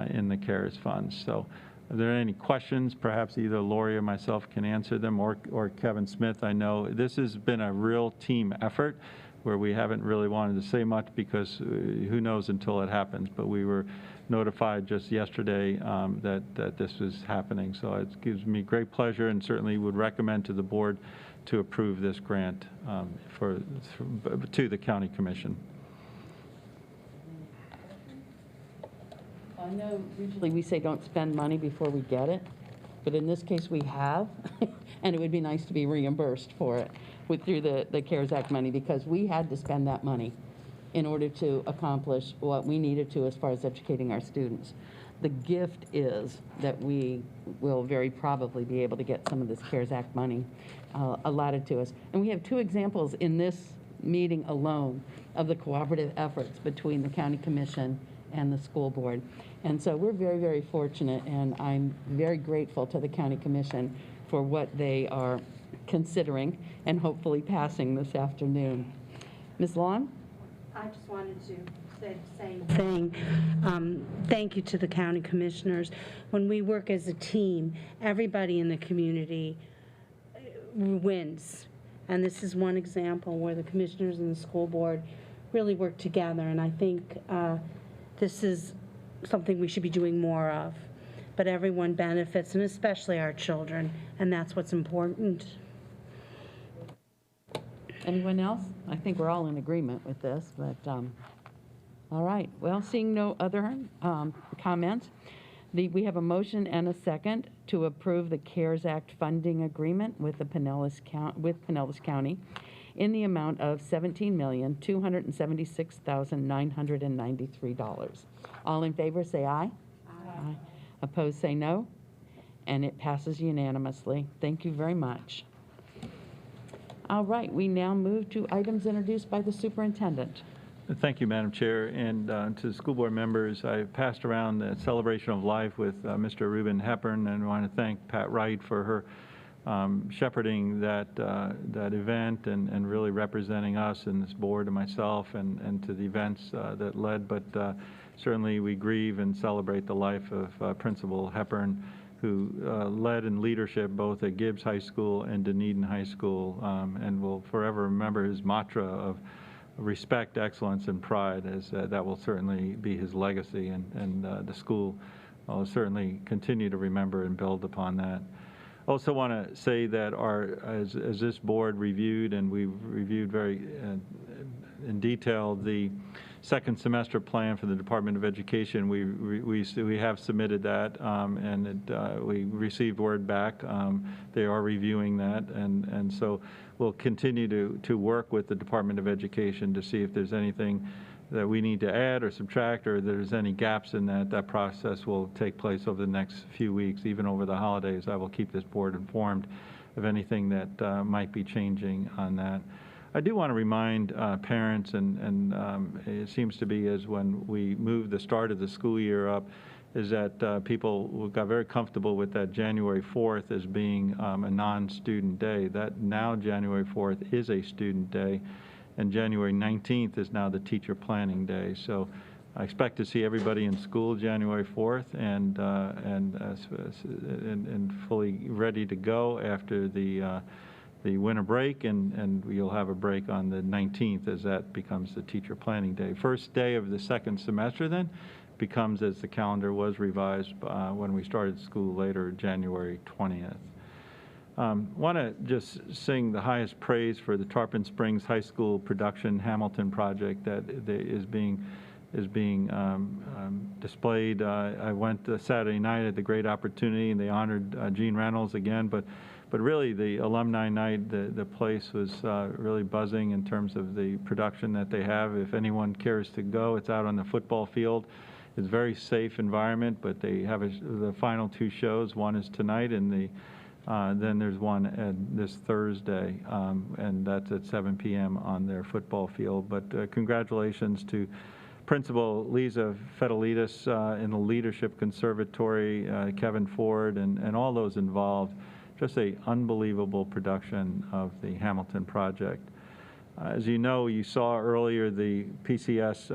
in the CARES funds. So are there any questions? Perhaps either Lori or myself can answer them, or Kevin Smith. I know this has been a real team effort where we haven't really wanted to say much because who knows until it happens. But we were notified just yesterday that this was happening. So it gives me great pleasure, and certainly would recommend to the board to approve this grant to the County Commission. I know usually we say don't spend money before we get it, but in this case we have, and it would be nice to be reimbursed for it through the CARES Act money, because we had to spend that money in order to accomplish what we needed to as far as educating our students. The gift is that we will very probably be able to get some of this CARES Act money allotted to us. And we have two examples in this meeting alone of the cooperative efforts between the County Commission and the school board. And so we're very, very fortunate, and I'm very grateful to the County Commission for what they are considering and hopefully passing this afternoon. Ms. Long? I just wanted to say the same thing. Thank you to the county commissioners. When we work as a team, everybody in the community wins. And this is one example where the commissioners and the school board really work together, and I think this is something we should be doing more of. But everyone benefits, and especially our children, and that's what's important. Anyone else? I think we're all in agreement with this, but all right. Well, seeing no other comments, we have a motion and a second to approve the CARES Act funding agreement with Pinellas County in the amount of $17,276,993. All in favor, say aye. Aye. Opposed, say no. And it passes unanimously. Thank you very much. All right, we now move to items introduced by the superintendent. Thank you, Madam Chair, and to the school board members. I passed around the celebration of life with Mr. Reuben Hepburn, and I want to thank Pat Wright for her shepherding that event and really representing us and this board and myself and to the events that led. But certainly we grieve and celebrate the life of Principal Hepburn, who led in leadership both at Gibbs High School and Dunedin High School, and will forever remember his mantra of respect, excellence, and pride, as that will certainly be his legacy, and the school will certainly continue to remember and build upon that. Also want to say that as this board reviewed, and we've reviewed very in detail the second semester plan for the Department of Education. We have submitted that, and we received word back. They are reviewing that, and so we'll continue to work with the Department of Education to see if there's anything that we need to add or subtract, or there's any gaps in that. That process will take place over the next few weeks, even over the holidays. I will keep this board informed of anything that might be changing on that. I do want to remind parents, and it seems to be as when we move the start of the school year up, is that people got very comfortable with that January 4th as being a non-student day. That now January 4th is a student day, and January 19th is now the teacher planning day. So I expect to see everybody in school January 4th and fully ready to go after the winter break, and we'll have a break on the 19th as that becomes the teacher planning day. First day of the second semester then becomes, as the calendar was revised when we started school later, January 20th. Want to just sing the highest praise for the Tarpon Springs High School production Hamilton project that is being displayed. I went Saturday night at the great opportunity, and they honored Gene Reynolds again, but really the alumni night, the place was really buzzing in terms of the production that they have. If anyone cares to go, it's out on the football field. It's a very safe environment, but they have the final two shows. One is tonight, and then there's one this Thursday, and that's at 7 p.m. on their football field. But congratulations to Principal Lisa Fedelitis in the Leadership Conservatory, Kevin Ford, and all those involved. Just an unbelievable production of the Hamilton project. As you know, you saw earlier the PCS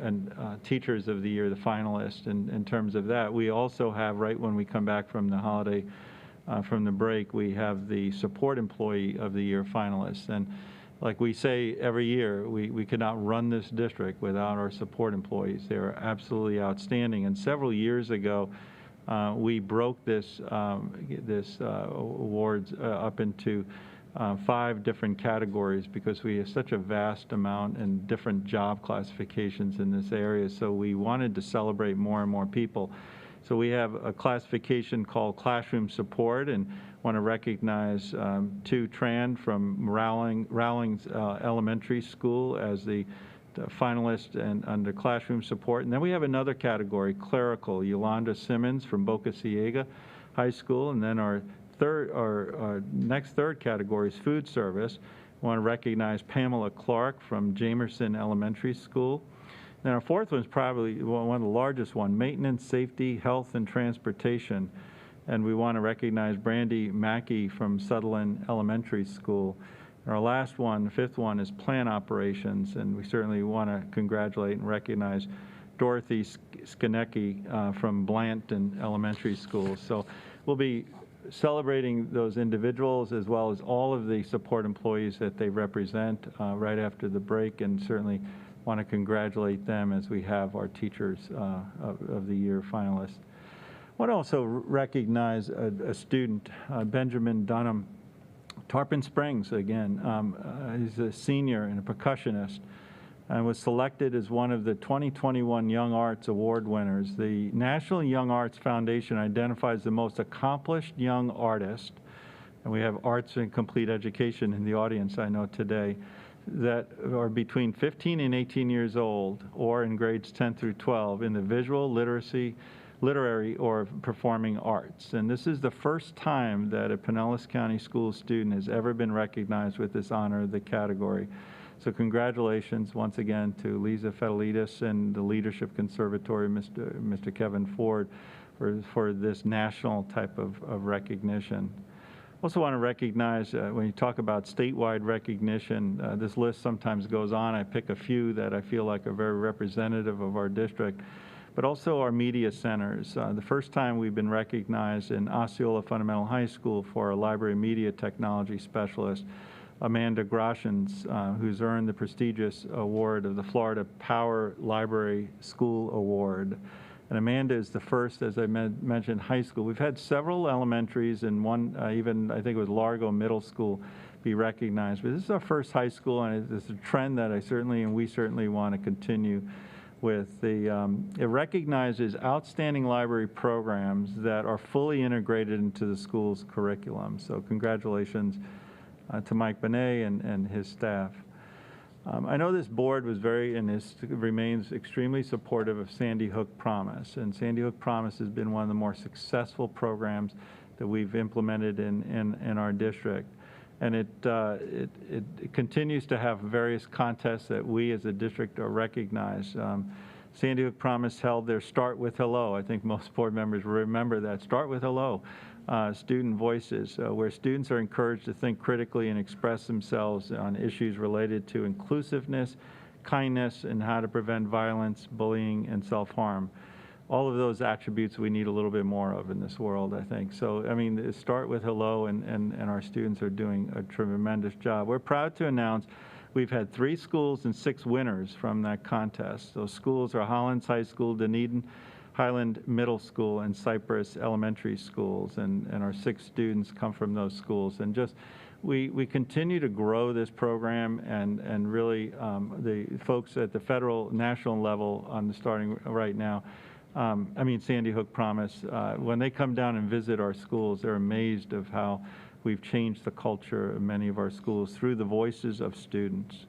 and Teachers of the Year, the finalists. In terms of that, we also have, right when we come back from the holiday, from the break, we have the Support Employee of the Year finalists. And like we say every year, we cannot run this district without our support employees. They are absolutely outstanding. And several years ago, we broke this awards up into 5 different categories because we have such a vast amount and different job classifications in this area. So we wanted to celebrate more and more people. So we have a classification called Classroom Support, and want to recognize Tu Tran from Rowlings Elementary School as the finalist and under Classroom Support. And then we have another category, Clerical, Yolanda Simmons from Boca Ciega High School. And then our next third category is Food Service. We want to recognize Pamela Clark from Jamerson Elementary School. Then our fourth one is probably one of the largest one, Maintenance, Safety, Health, and Transportation. And we want to recognize Brandy Mackey from Sutherland Elementary School. And our last one, the fifth one, is Plant Operations. And we certainly want to congratulate and recognize Dorothy Skonecki from Blanton Elementary School. So we'll be celebrating those individuals as well as all of the support employees that they represent right after the break, and certainly want to congratulate them as we have our Teachers of the Year finalists. I want to also recognize a student, Benjamin Dunham, Tarpon Springs again. He's a senior and a percussionist and was selected as one of the 2021 Young Arts Award winners. The National Young Arts Foundation identifies the most accomplished young artist, and we have arts and complete education in the audience, I know today, that are between 15 and 18 years old or in grades 10 through 12 in the visual, literacy, literary, or performing arts. And this is the first time that a Pinellas County School student has ever been recognized with this honor of the category. So congratulations once again to Lisa Fedelitis and the Leadership Conservatory, Mr. Kevin Ford, for this national type of recognition. Also want to recognize, when you talk about statewide recognition, this list sometimes goes on. I pick a few that I feel like are very representative of our district, but also our media centers. The first time we've been recognized in Osceola Fundamental High School for a library media technology specialist, Amanda Groshans, who's earned the prestigious award of the Florida Power Library School Award. And Amanda is the first, as I mentioned, high school. We've had several elementaries and one, even I think it was Largo Middle School, be recognized. But this is our first high school, and it's a trend that we certainly want to continue with. It recognizes outstanding library programs that are fully integrated into the school's curriculum. So congratulations to Mike Benet and his staff. I know this board was remains extremely supportive of Sandy Hook Promise, and Sandy Hook Promise has been one of the more successful programs that we've implemented in our district. And it continues to have various contests that we as a district are recognized. Sandy Hook Promise held their Start with Hello. I think most board members remember that. Start with Hello. Student voices, where students are encouraged to think critically and express themselves on issues related to inclusiveness, kindness, and how to prevent violence, bullying, and self-harm. All of those attributes we need a little bit more of in this world, I think. So, I mean, start with hello, and our students are doing a tremendous job. We're proud to announce we've had 3 schools and 6 winners from that contest. Those schools are Hollins High School, Dunedin Highland Middle School, and Cypress Elementary Schools, and our 6 students come from those schools. And just, we continue to grow this program, and really the folks at the federal, national level on the starting right now, I mean, Sandy Hook Promise, when they come down and visit our schools, they're amazed of how we've changed the culture of many of our schools through the voices of students.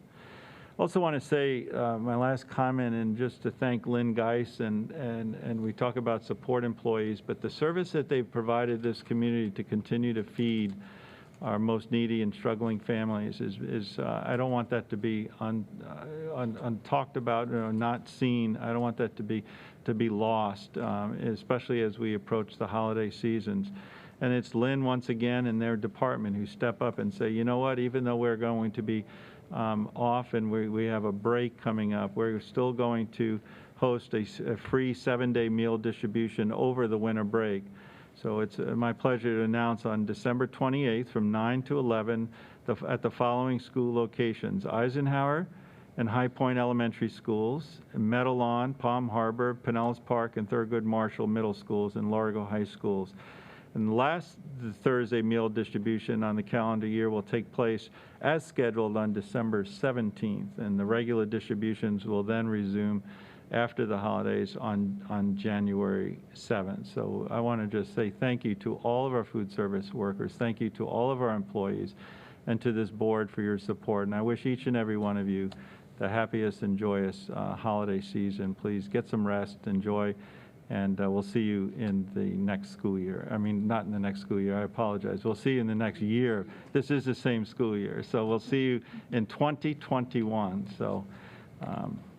Also want to say my last comment, and just to thank Lynn Geis, and we talk about support employees, but the service that they've provided this community to continue to feed our most needy and struggling families is I don't want that to be untalked about or not seen. I don't want that to be lost, especially as we approach the holiday seasons. And it's Lynn once again and their department who step up and say, you know what, even though we're going to be off and we have a break coming up, we're still going to host a free 7-day meal distribution over the winter break. So it's my pleasure to announce on December 28th from 9 to 11 at the following school locations: Eisenhower and High Point Elementary Schools, Meadow Lawn, Palm Harbor, Pinellas Park, and Thurgood Marshall Middle Schools, and Largo High Schools. And the last Thursday meal distribution on the calendar year will take place as scheduled on December 17th, and the regular distributions will then resume after the holidays on January 7th. So I want to just say thank you to all of our food service workers, thank you to all of our employees, and to this board for your support. And I wish each and every one of you the happiest and joyous holiday season. Please get some rest, enjoy, and we'll see you in the next school year. I mean, not in the next school year, I apologize. We'll see you in the next year. This is the same school year. So we'll see you in 2021. So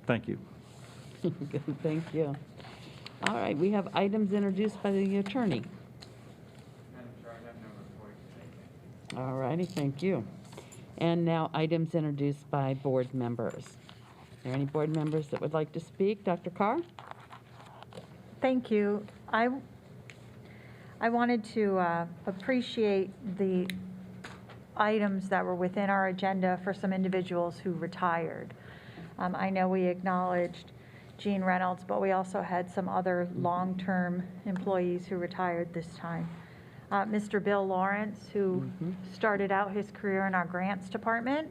thank you. Good, thank you. All right, we have items introduced by the attorney. All righty, thank you. And now items introduced by board members. Are there any board members that would like to speak? Dr. Carr? Thank you. I wanted to appreciate the items that were within our agenda for some individuals who retired. I know we acknowledged Gene Reynolds, but we also had some other long-term employees who retired this time. Mr. Bill Lawrence, who started out his career in our grants department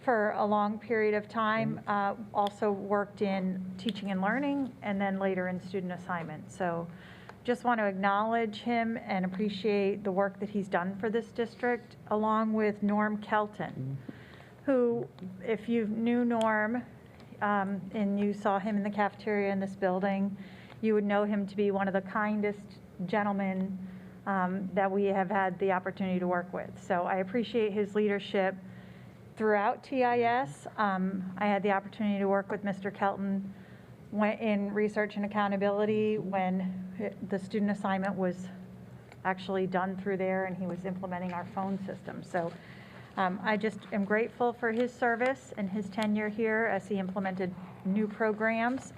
for a long period of time, also worked in teaching and learning, and then later in student assignment. So just want to acknowledge him and appreciate the work that he's done for this district, along with Norm Kelton, who, if you knew Norm, and you saw him in the cafeteria in this building, you would know him to be one of the kindest gentlemen that we have had the opportunity to work with. So I appreciate his leadership throughout TIS. I had the opportunity to work with Mr. Kelton in research and accountability when the student assignment was actually done through there and he was implementing our phone system. So I just am grateful for his service and his tenure here as he implemented new programs.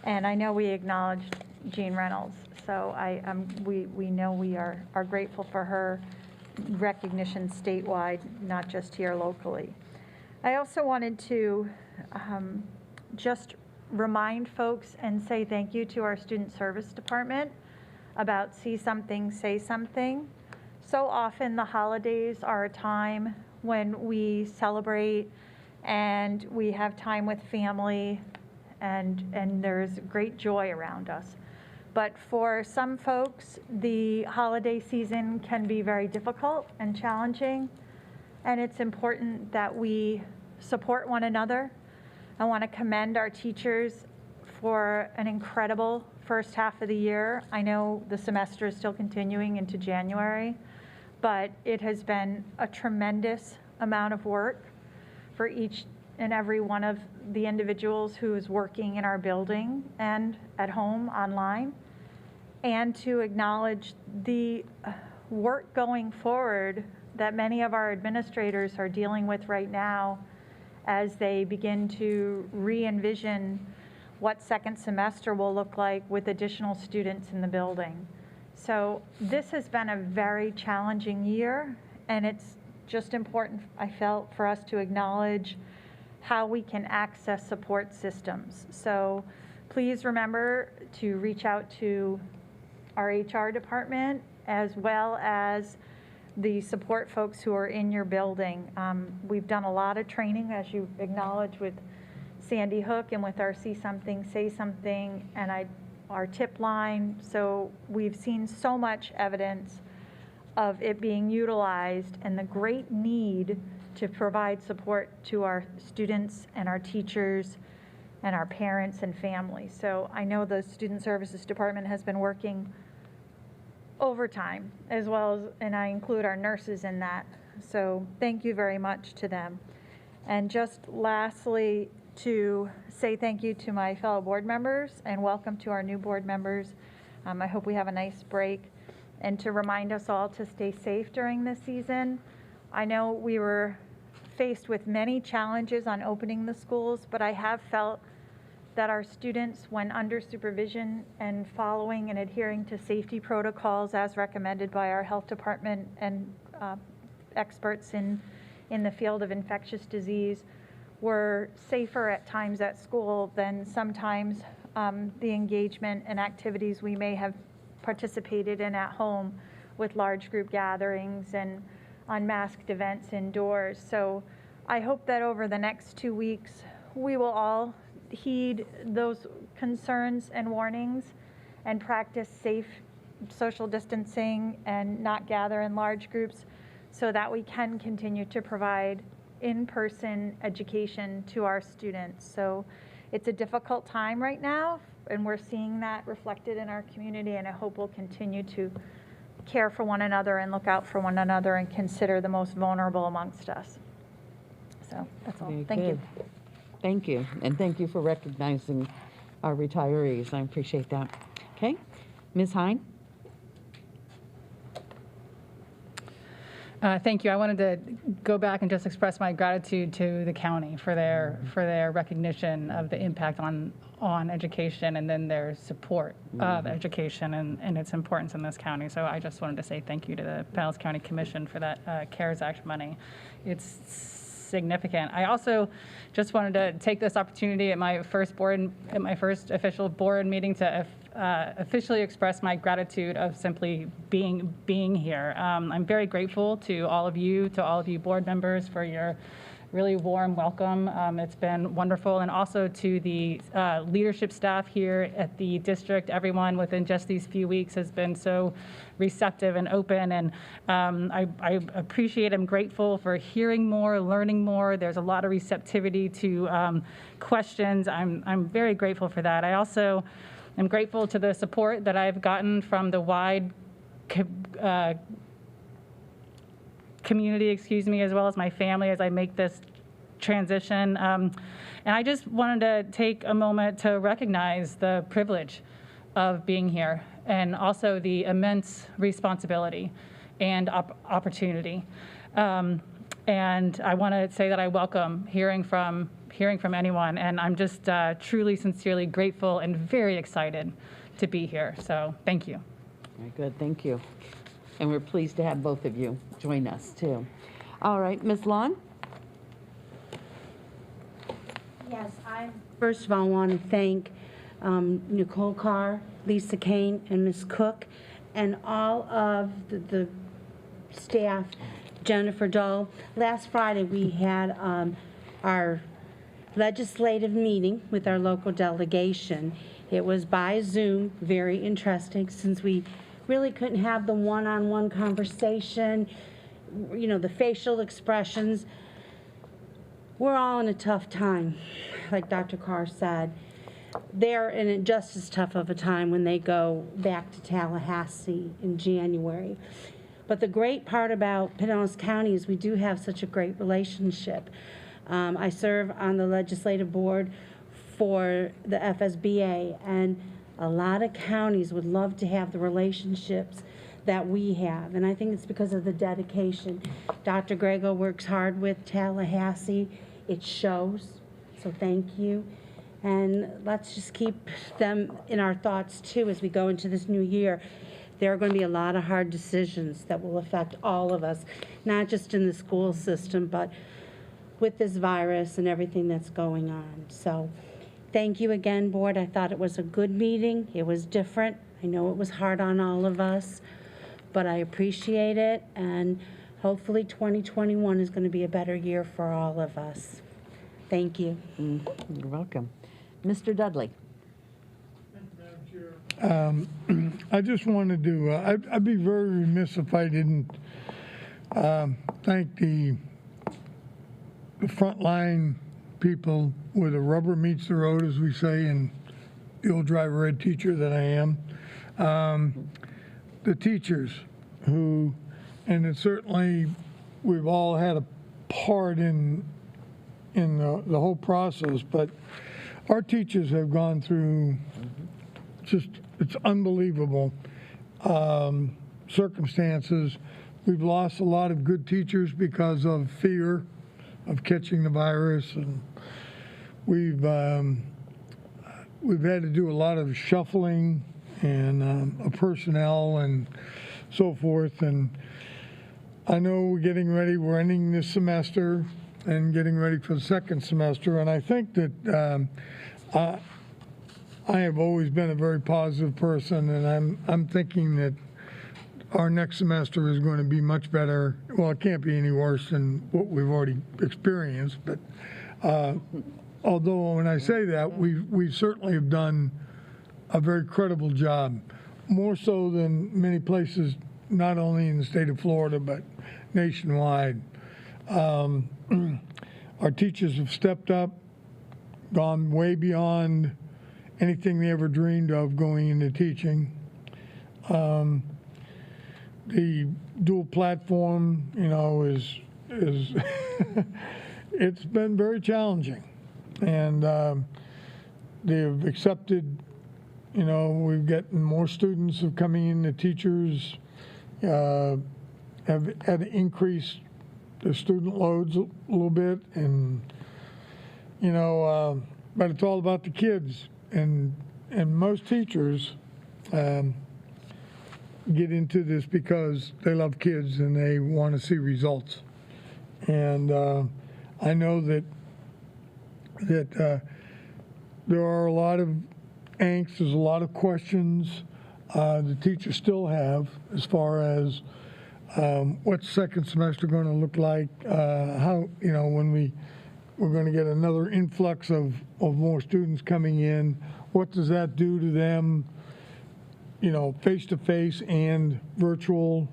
And I know we acknowledged Jean Reynolds, so we know we are grateful for her recognition statewide, not just here locally. I also wanted to just remind folks and say thank you to our Student Service Department about See Something, Say Something. So often the holidays are a time when we celebrate and we have time with family and there's great joy around us. But for some folks, the holiday season can be very difficult and challenging, and it's important that we support one another. I want to commend our teachers for an incredible first half of the year. I know the semester is still continuing into January, but it has been a tremendous amount of work for each and every one of the individuals who is working in our building and at home online, and to acknowledge the work going forward that many of our administrators are dealing with right now as they begin to re-envision what second semester will look like with additional students in the building. So this has been a very challenging year, and it's just important, I felt, for us to acknowledge how we can access support systems. So please remember to reach out to our HR department as well as the support folks who are in your building. We've done a lot of training, as you acknowledged, with Sandy Hook and with our See Something, Say Something, and our tip line. So we've seen so much evidence of it being utilized and the great need to provide support to our students and our teachers and our parents and families. So I know the Student Services Department has been working overtime as well as, and I include our nurses in that. So thank you very much to them. And just lastly, to say thank you to my fellow board members and welcome to our new board members. I hope we have a nice break, and to remind us all to stay safe during this season. I know we were faced with many challenges on opening the schools, but I have felt that our students, when under supervision and following and adhering to safety protocols as recommended by our health department and experts in the field of infectious disease, were safer at times at school than sometimes the engagement and activities we may have participated in at home with large group gatherings and unmasked events indoors. So I hope that over the next 2 weeks, we will all heed those concerns and warnings and practice safe social distancing and not gather in large groups so that we can continue to provide in-person education to our students. So it's a difficult time right now, and we're seeing that reflected in our community, and I hope we'll continue to care for one another and look out for one another and consider the most vulnerable amongst us. So that's all. Very Thank good. you. Thank you, and thank you for recognizing our retirees. I appreciate that. Okay, Ms. Hine? Thank you. I wanted to go back and just express my gratitude to the county for their recognition of the impact on education and then their support of education and its importance in this county. So I just wanted to say thank you to the Pinellas County Commission for that CARES Act money. It's significant. I also just wanted to take this opportunity at my first official board meeting to officially express my gratitude of simply being here. I'm very grateful to all of you board members for your really warm welcome. It's been wonderful, and also to the leadership staff here at the district. Everyone within just these few weeks has been so receptive and open, and I appreciate, I'm grateful for hearing more, learning more. There's a lot of receptivity to questions. I'm very grateful for that. I also am grateful to the support that I've gotten from the wide community, as well as my family as I make this transition. And I just wanted to take a moment to recognize the privilege of being here and also the immense responsibility and opportunity. And I want to say that I welcome hearing from anyone, and I'm just truly, sincerely grateful and very excited to be here. So thank you. Very good, thank you. And we're pleased to have both of you join us, too. All right, Ms. Long? Yes, I first of all want to thank Nicole Carr, Lisa Kane, and Ms. Cook, and all of the staff, Jennifer Dull. Last Friday, we had our legislative meeting with our local delegation. It was by Zoom, very interesting, since we really couldn't have the one-on-one conversation, the facial expressions. We're all in a tough time, like Dr. Carr said. They're in just as tough of a time when they go back to Tallahassee in January. But the great part about Pinellas County is we do have such a great relationship. I serve on the legislative board for the FSBA, and a lot of counties would love to have the relationships that we have, and I think it's because of the dedication. Dr. Grego works hard with Tallahassee. It shows, so thank you. And let's just keep them in our thoughts too as we go into this new year. There are going to be a lot of hard decisions that will affect all of us, not just in the school system, but with this virus and everything that's going on. So thank you again, board. I thought it was a good meeting. It was different. I know it was hard on all of us, but I appreciate it. And hopefully 2021 is going to be a better year for all of us. Thank you. You're welcome. Mr. Dudley. I just wanted to, I'd be very remiss if I didn't thank the frontline people where the rubber meets the road, as we say, and the old driver ed teacher that I am. The teachers who, and it certainly, we've all had a part in the whole process, but our teachers have gone through just, it's unbelievable circumstances. We've lost a lot of good teachers because of fear of catching the virus, and we've had to do a lot of shuffling and of personnel and so forth. And I know we're getting ready, we're ending this semester and getting ready for the second semester, and I think that I have always been a very positive person, and I'm thinking that our next semester is going to be much better. Well, it can't be any worse than what we've already experienced, but although when I say that, we certainly have done a very credible job, more so than many places, not only in the state of Florida, but nationwide. Our teachers have stepped up, gone way beyond anything they ever dreamed of going into teaching. The dual platform, you know, is it's been very challenging, and they've accepted. You know, we've gotten more students of coming in. The teachers have had to increase the student loads a little bit, and you know, but it's all about the kids, and most teachers get into this because they love kids and they want to see results. And I know that there are a lot of angst, there's a lot of questions the teachers still have as far as what's second semester going to look like, how, you know, when we're going to get another influx of more students coming in, what does that do to them, you know, face-to-face and virtual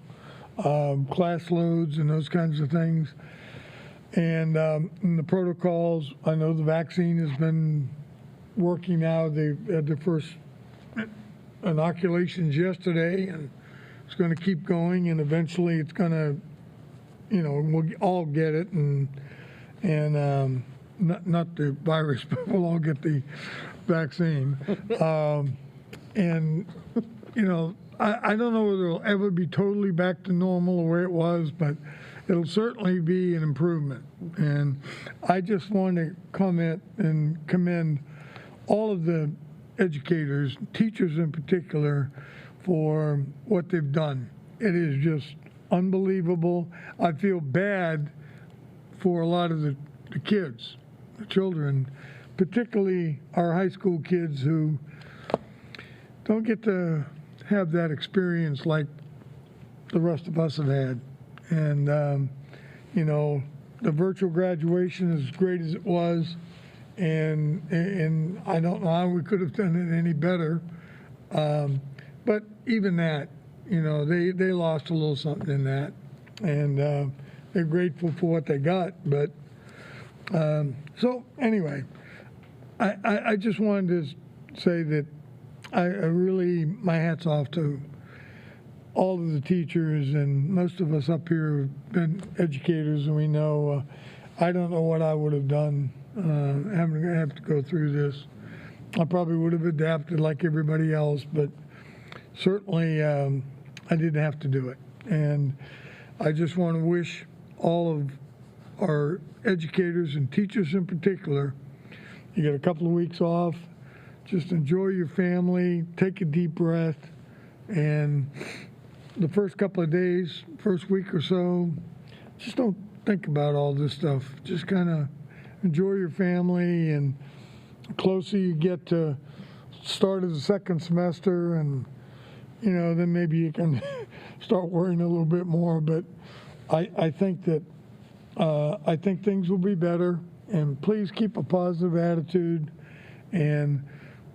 class loads and those kinds of things. And in the protocols, I know the vaccine has been working now. They had their first inoculations yesterday, and it's going to keep going, and eventually it's going to, you know, we'll all get it, and not the virus, but we'll all get the vaccine. And, you know, I don't know whether it'll ever be totally back to normal the way it was, but it'll certainly be an improvement. And I just want to comment and commend all of the educators, teachers in particular, for what they've done. It is just unbelievable. I feel bad for a lot of the kids, the children, particularly our high school kids who don't get to have that experience like the rest of us have had. And, you know, the virtual graduation, as great as it was, and I don't know how we could have done it any better. But even that, you know, they lost a little something in that, and they're grateful for what they got. But so anyway, I just wanted to say that I really, my hat's off to all of the teachers, and most of us up here have been educators, and we know I don't know what I would have done having to have to go through this. I probably would have adapted like everybody else, but certainly I didn't have to do it. And I just want to wish all of our educators and teachers in particular. You get a couple of weeks off, just enjoy your family, take a deep breath, and the first couple of days, first week or so, just don't think about all this stuff. Just kind of enjoy your family, and the closer you get to start of the second semester, and then maybe you can start worrying a little bit more. But I think that I think things will be better, and please keep a positive attitude. And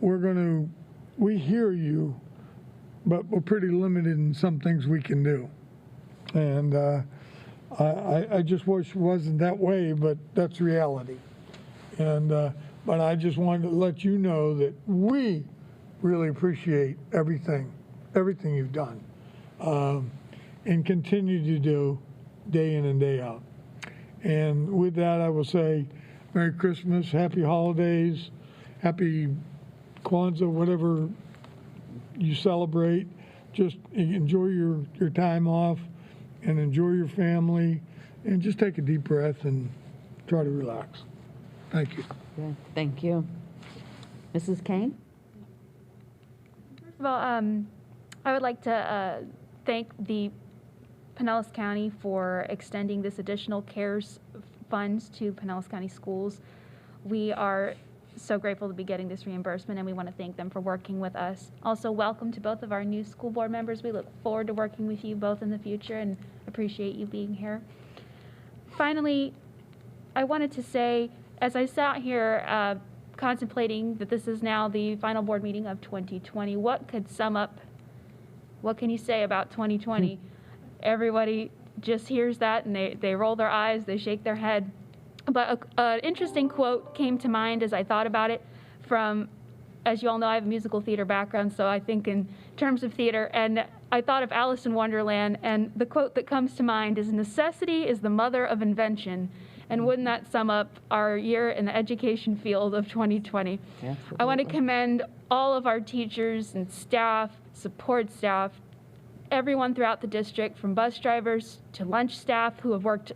we hear you, but we're pretty limited in some things we can do. And I just wish it wasn't that way, but that's reality. And but I just wanted to let you know that we really appreciate everything you've done, and continue to do day in and day out. And with that, I will say Merry Christmas, Happy Holidays, Happy Kwanzaa, whatever you celebrate. Just enjoy your time off and enjoy your family, and just take a deep breath and try to relax. Thank you. Good. Thank you. Mrs. Kane? First of all, I would like to thank the Pinellas County for extending this additional CARES funds to Pinellas County schools. We are so grateful to be getting this reimbursement, and we want to thank them for working with us. Also, welcome to both of our new school board members. We look forward to working with you both in the future and appreciate you being here. Finally, I wanted to say, as I sat here contemplating that this is now the final board meeting of 2020, what could sum up, what can you say about 2020? Everybody just hears that and they roll their eyes, they shake their head. But an interesting quote came to mind as I thought about it from, as you all know, I have a musical theater background, so I think in terms of theater, and I thought of Alice in Wonderland, and the quote that comes to mind is, "Necessity is the mother of invention." And wouldn't that sum up our year in the education field of 2020? Absolutely. I want to commend all of our teachers and staff, support staff, everyone throughout the district, from bus drivers to lunch staff who have worked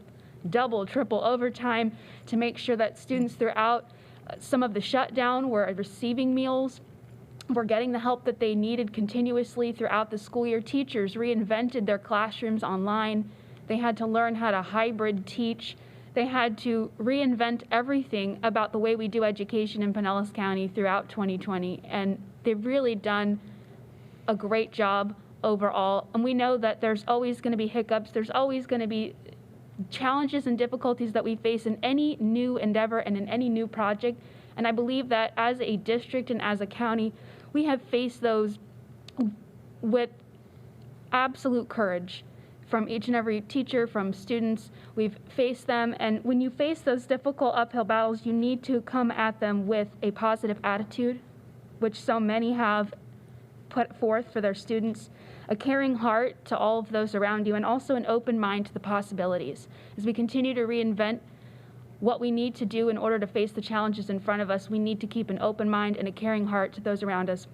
double, triple overtime to make sure that students throughout some of the shutdown were receiving meals, were getting the help that they needed continuously throughout the school year. Teachers reinvented their classrooms online. They had to learn how to hybrid teach. They had to reinvent everything about the way we do education in Pinellas County throughout 2020. And they've really done a great job overall. And we know that there's always going to be hiccups. There's always going to be challenges and difficulties that we face in any new endeavor and in any new project. And I believe that as a district and as a county, we have faced those with absolute courage. From each and every teacher, from students, we've faced them. And when you face those difficult uphill battles, you need to come at them with a positive attitude, which so many have put forth for their students, a caring heart to all of those around you, and also an open mind to the possibilities. As we continue to reinvent what we need to do in order to face the challenges in front of us, we need to keep an open mind and a caring heart to those around us.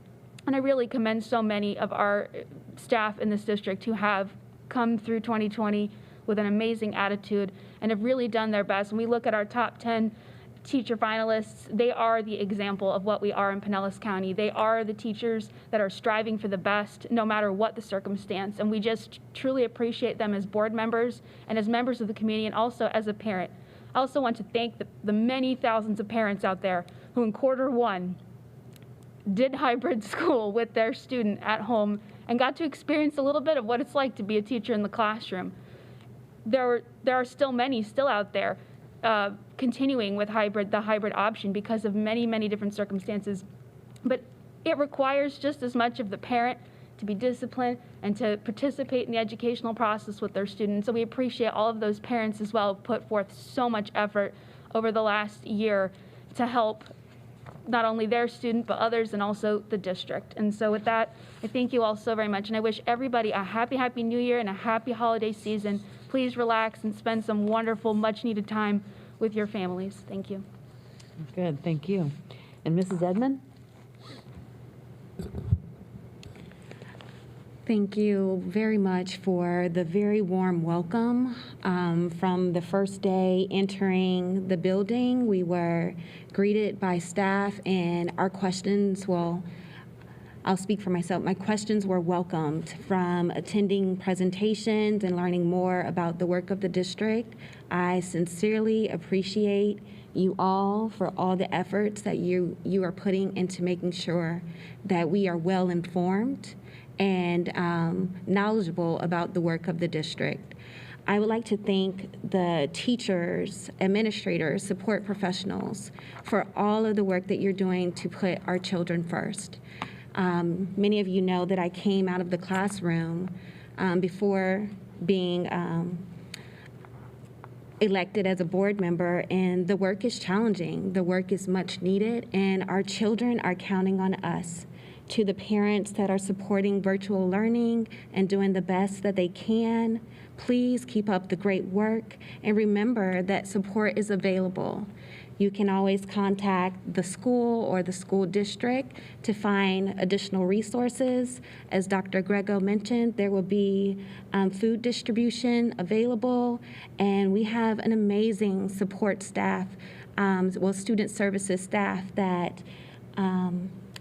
And I really commend so many of our staff in this district who have come through 2020 with an amazing attitude and have really done their best. When we look at our top 10 teacher finalists, they are the example of what we are in Pinellas County. They are the teachers that are striving for the best no matter what the circumstance. And we just truly appreciate them as board members and as members of the community, and also as a parent. I also want to thank the many thousands of parents out there who in Q1 did hybrid school with their student at home and got to experience a little bit of what it's like to be a teacher in the classroom. There are still many out there continuing with the hybrid option because of many, many different circumstances. But it requires just as much of the parent to be disciplined and to participate in the educational process with their students. So we appreciate all of those parents as well who put forth so much effort over the last year to help not only their student, but others, and also the district. And so with that, I thank you all so very much, and I wish everybody a happy, happy New Year and a happy holiday season. Please relax and spend some wonderful, much-needed time with your families. Thank you. Good, thank you. And Mrs. Edmond? Thank you very much for the very warm welcome. From the first day entering the building, we were greeted by staff, and our questions, well, I'll speak for myself. My questions were welcomed from attending presentations and learning more about the work of the district. I sincerely appreciate you all for all the efforts that you are putting into making sure that we are well informed and knowledgeable about the work of the district. I would like to thank the teachers, administrators, support professionals for all of the work that you're doing to put our children first. Many of you know that I came out of the classroom before being elected as a board member, and the work is challenging. The work is much needed, and our children are counting on us. To the parents that are supporting virtual learning and doing the best that they can, please keep up the great work, and remember that support is available. You can always contact the school or the school district to find additional resources. As Dr. Grego mentioned, there will be food distribution available, and we have an amazing support staff, student services staff that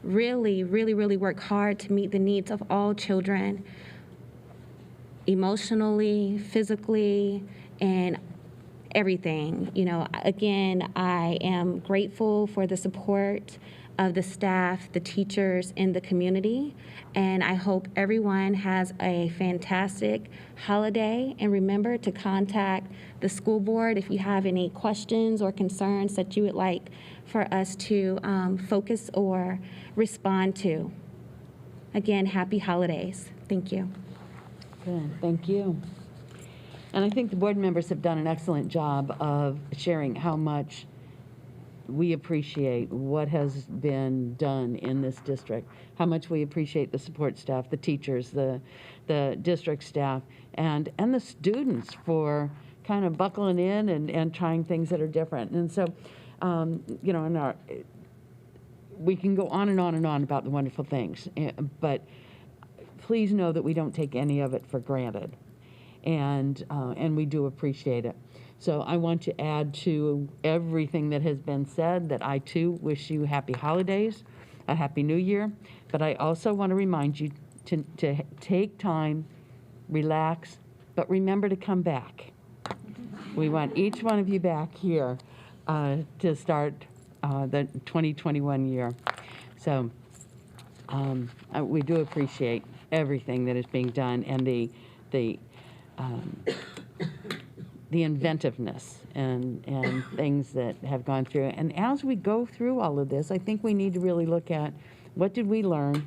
really work hard to meet the needs of all children, emotionally, physically, and everything. You know, again, I am grateful for the support of the staff, the teachers, and the community, and I hope everyone has a fantastic holiday. And remember to contact the school board if you have any questions or concerns that you would like for us to focus or respond to. Again, happy holidays. Thank you. Good, thank you. And I think the board members have done an excellent job of sharing how much we appreciate what has been done in this district, how much we appreciate the support staff, the teachers, the district staff, and the students for kind of buckling in and trying things that are different. And so, you know, we can go on and on and on about the wonderful things, but please know that we don't take any of it for granted. And we do appreciate it. So I want to add to everything that has been said that I too wish you happy holidays, a happy new year, but I also want to remind you to take time, relax, but remember to come back. We want each one of you back here to start the 2021 year. So we do appreciate everything that is being done, and the inventiveness and things that have gone through. And as we go through all of this, I think we need to really look at what did we learn?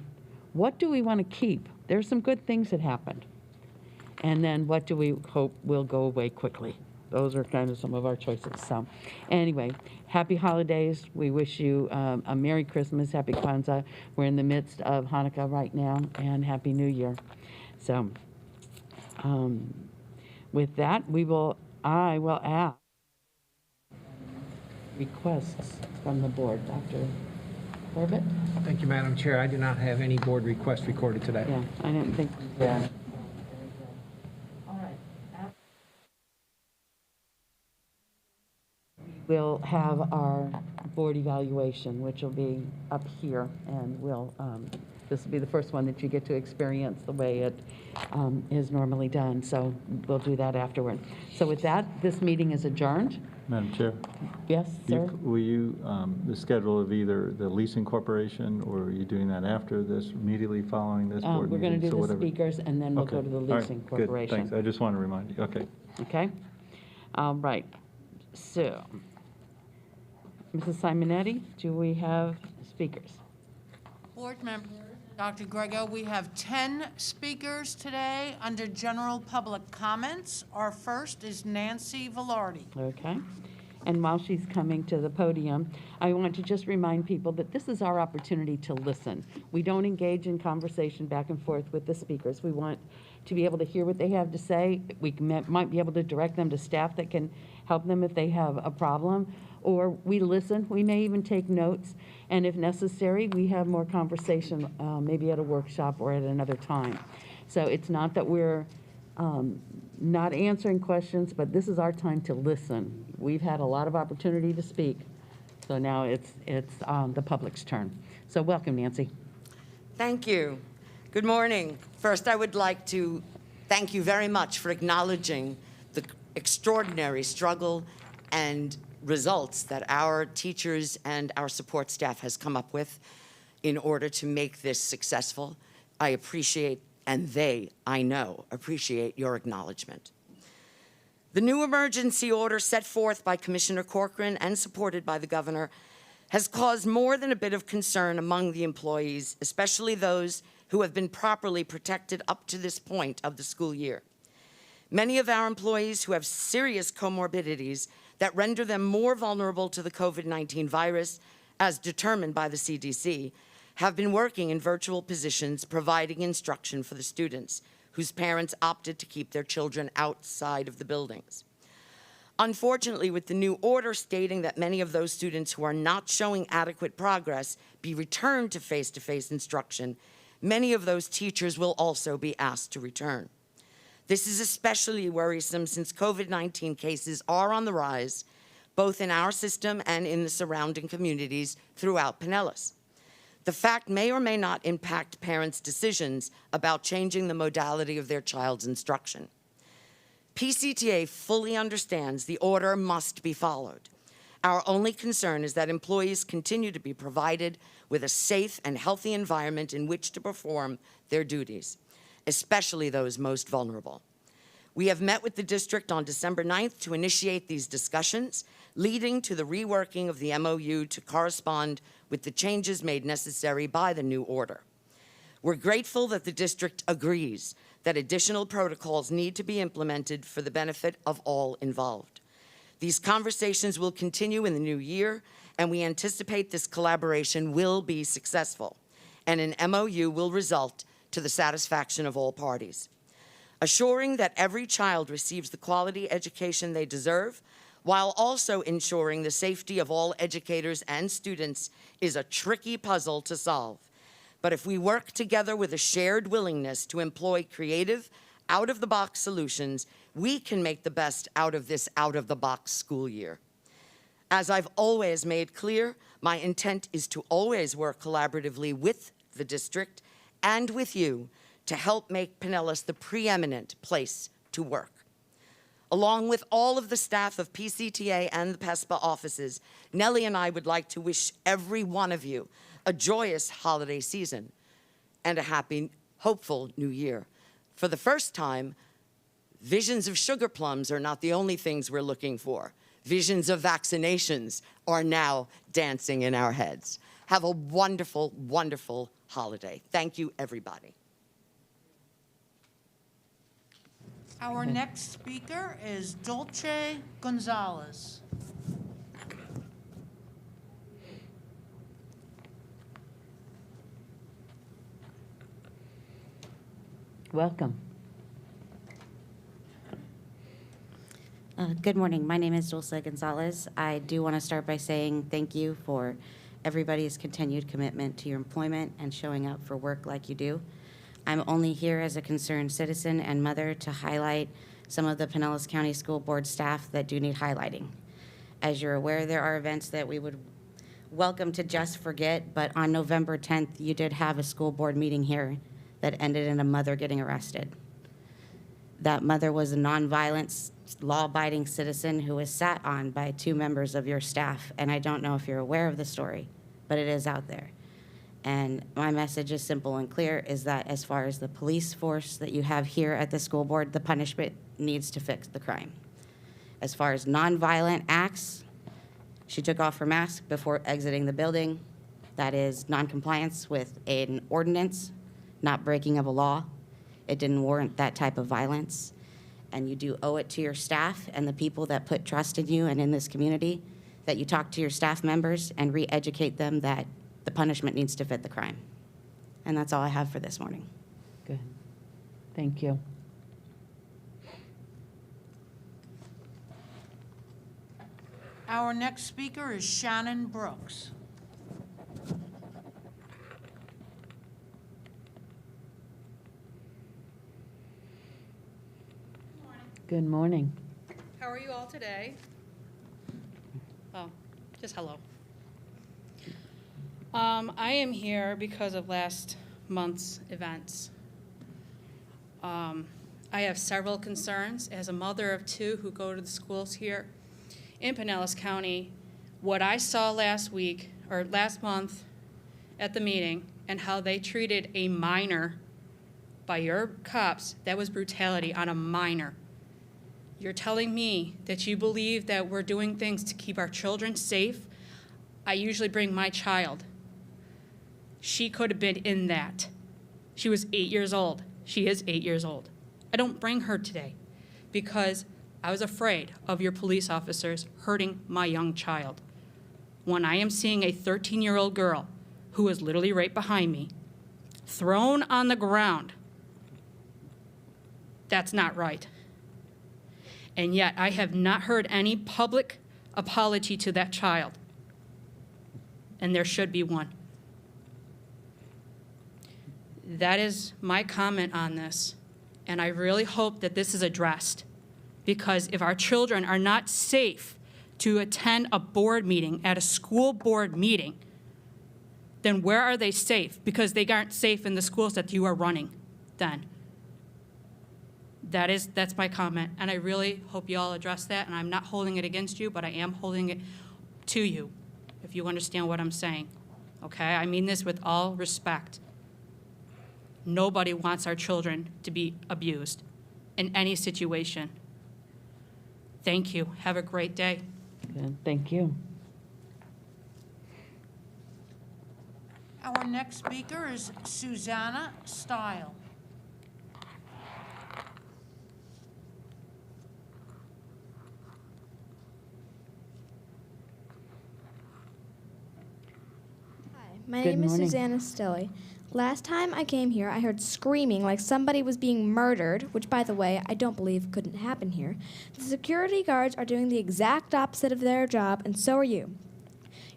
What do we want to keep? There's some good things that happened. And then what do we hope will go away quickly? Those are kind of some of our choices. So anyway, happy holidays. We wish you a Merry Christmas, Happy Kwanzaa. We're in the midst of Hanukkah right now, and Happy New Year. So with that, I will ask requests from the board. Dr. Corbett? Thank you, Madam Chair. I do not have any board requests recorded today. Yeah, I didn't think we did. All right. We'll have our board evaluation, which will be up here, and this will be the first one that you get to experience the way it is normally done. So we'll do that afterward. So with that, this meeting is adjourned. Madam Chair? Yes, sir? Will you, the schedule of either the Leasing Corporation, or are you doing that after this, immediately following this board We're meeting? going to do the speakers, and then we'll go to the Leasing Corporation. Good, thanks. I just want to remind you. Okay. Okay. All right. So, Mrs. Simonetti, do we have speakers? Board member, Dr. Grego, we have 10 speakers today under general public comments. Our first is Nancy Velarde. Okay. And while she's coming to the podium, I want to just remind people that this is our opportunity to listen. We don't engage in conversation back and forth with the speakers. We want to be able to hear what they have to say. We might be able to direct them to staff that can help them if they have a problem, or we listen. We may even take notes, and if necessary, we have more conversation, maybe at a workshop or at another time. So it's not that we're not answering questions, but this is our time to listen. We've had a lot of opportunity to speak, so now it's the public's turn. So welcome, Nancy. Thank you. Good morning. First, I would like to thank you very much for acknowledging the extraordinary struggle and results that our teachers and our support staff has come up with in order to make this successful. I appreciate, and they, I know, appreciate your acknowledgement. The new emergency order set forth by Commissioner Corcoran and supported by the governor has caused more than a bit of concern among the employees, especially those who have been properly protected up to this point of the school year. Many of our employees who have serious comorbidities that render them more vulnerable to the COVID-19 virus, as determined by the CDC, have been working in virtual positions providing instruction for the students whose parents opted to keep their children outside of the buildings. Unfortunately, with the new order stating that many of those students who are not showing adequate progress be returned to face-to-face instruction, many of those teachers will also be asked to return. This is especially worrisome since COVID-19 cases are on the rise, both in our system and in the surrounding communities throughout Pinellas. The fact may or may not impact parents' decisions about changing the modality of their child's instruction. PCTA fully understands the order must be followed. Our only concern is that employees continue to be provided with a safe and healthy environment in which to perform their duties, especially those most vulnerable. We have met with the district on December 9th to initiate these discussions, leading to the reworking of the MOU to correspond with the changes made necessary by the new order. We're grateful that the district agrees that additional protocols need to be implemented for the benefit of all involved. These conversations will continue in the new year, and we anticipate this collaboration will be successful, and an MOU will result to the satisfaction of all parties. Assuring that every child receives the quality education they deserve, while also ensuring the safety of all educators and students, is a tricky puzzle to solve. But if we work together with a shared willingness to employ creative, out-of-the-box solutions, we can make the best out of this out-of-the-box school year. As I've always made clear, my intent is to always work collaboratively with the district and with you to help make Pinellas the preeminent place to work. Along with all of the staff of PCTA and the PESPA offices, Nellie and I would like to wish every one of you a joyous holiday season and a happy, hopeful new year. For the first time, visions of sugar plums are not the only things we're looking for. Visions of vaccinations are now dancing in our heads. Have a wonderful, wonderful holiday. Thank you, everybody. Our next speaker is Dulce Gonzalez. Welcome. Good morning. My name is Dulce Gonzalez. I do want to start by saying thank you for everybody's continued commitment to your employment and showing up for work like you do. I'm only here as a concerned citizen and mother to highlight some of the Pinellas County School Board staff that do need highlighting. As you're aware, there are events that we would welcome to just forget, but on November 10th, you did have a school board meeting here that ended in a mother getting arrested. That mother was a nonviolent, law-abiding citizen who was sat on by 2 members of your staff, and I don't know if you're aware of the story, but it is out there. And my message is simple and clear, is that as far as the police force that you have here at the school board, the punishment needs to fix the crime. As far as nonviolent acts, she took off her mask before exiting the building. That is noncompliance with an ordinance, not breaking of a law. It didn't warrant that type of violence. And you do owe it to your staff and the people that put trust in you and in this community that you talk to your staff members and re-educate them that the punishment needs to fit the crime. And that's all I have for this morning. Good. Thank you. Our next speaker is Shannon Brooks. Good morning. How are you all today? Oh, just hello. I am here because of last month's events. I have several concerns. As a mother of two who go to the schools here in Pinellas County, what I saw last month at the meeting and how they treated a minor by your cops, that was brutality on a minor. You're telling me that you believe that we're doing things to keep our children safe? I usually bring my child. She could have been in that. She was 8 years old. She is 8 years old. I don't bring her today because I was afraid of your police officers hurting my young child. When I am seeing a 13-year-old girl who is literally right behind me, thrown on the ground, that's not right. And yet I have not heard any public apology to that child. And there should be one. That is my comment on this. And I really hope that this is addressed. Because if our children are not safe to attend a board meeting at a school board meeting, then where are they safe? Because they aren't safe in the schools that you are running then. That's my comment, and I really hope you all address that, and I'm not holding it against you, but I am holding it to you, if you understand what I'm saying, okay? I mean this with all respect. Nobody wants our children to be abused in any situation. Thank you. Have a great day. Good. Thank you. Our next speaker is Susanna Stile. My Good name is morning. Susanna Stille. Last time I came here, I heard screaming like somebody was being murdered, which, by the way, I don't believe couldn't happen here. The security guards are doing the exact opposite of their job, and so are you.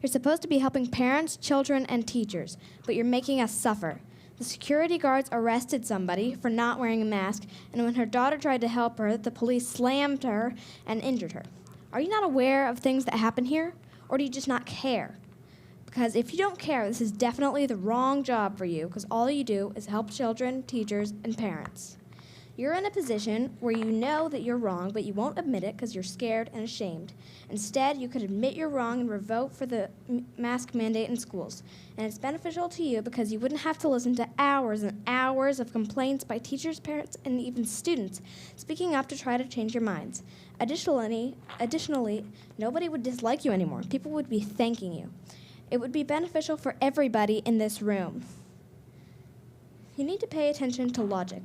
You're supposed to be helping parents, children, and teachers, but you're making us suffer. The security guards arrested somebody for not wearing a mask, and when her daughter tried to help her, the police slammed her and injured her. Are you not aware of things that happen here, or do you just not care? Because if you don't care, this is definitely the wrong job for you, because all you do is help children, teachers, and parents. You're in a position where you know that you're wrong, but you won't admit it because you're scared and ashamed. Instead, you could admit you're wrong and vote for the mask mandate in schools. And it's beneficial to you because you wouldn't have to listen to hours and hours of complaints by teachers, parents, and even students speaking up to try to change your minds. Additionally, nobody would dislike you anymore. People would be thanking you. It would be beneficial for everybody in this room. You need to pay attention to logic.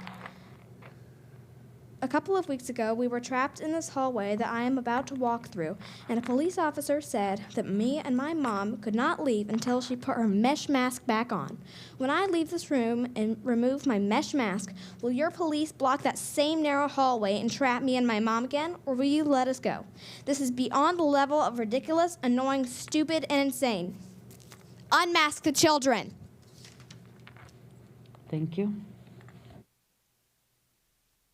A couple of weeks ago, we were trapped in this hallway that I am about to walk through, and a police officer said that me and my mom could not leave until she put her mesh mask back on. When I leave this room and remove my mesh mask, will your police block that same narrow hallway and trap me and my mom again, or will you let us go? This is beyond the level of ridiculous, annoying, stupid, and insane. Unmask the children. Thank you.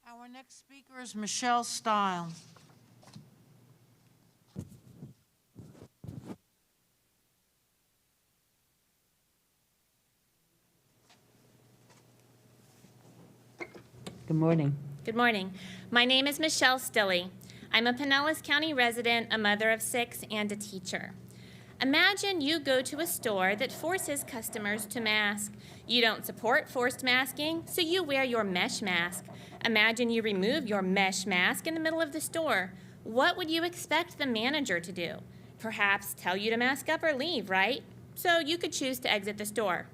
Our next speaker is Michelle Stile. Good morning. Good morning. My name is Michelle Stille. I'm a Pinellas County resident, a mother of 6, and a teacher. Imagine you go to a store that forces customers to mask. You don't support forced masking, so you wear your mesh mask. Imagine you remove your mesh mask in the middle of the store. What would you expect the manager to do? Perhaps tell you to mask up or leave, right? So you could choose to exit the store.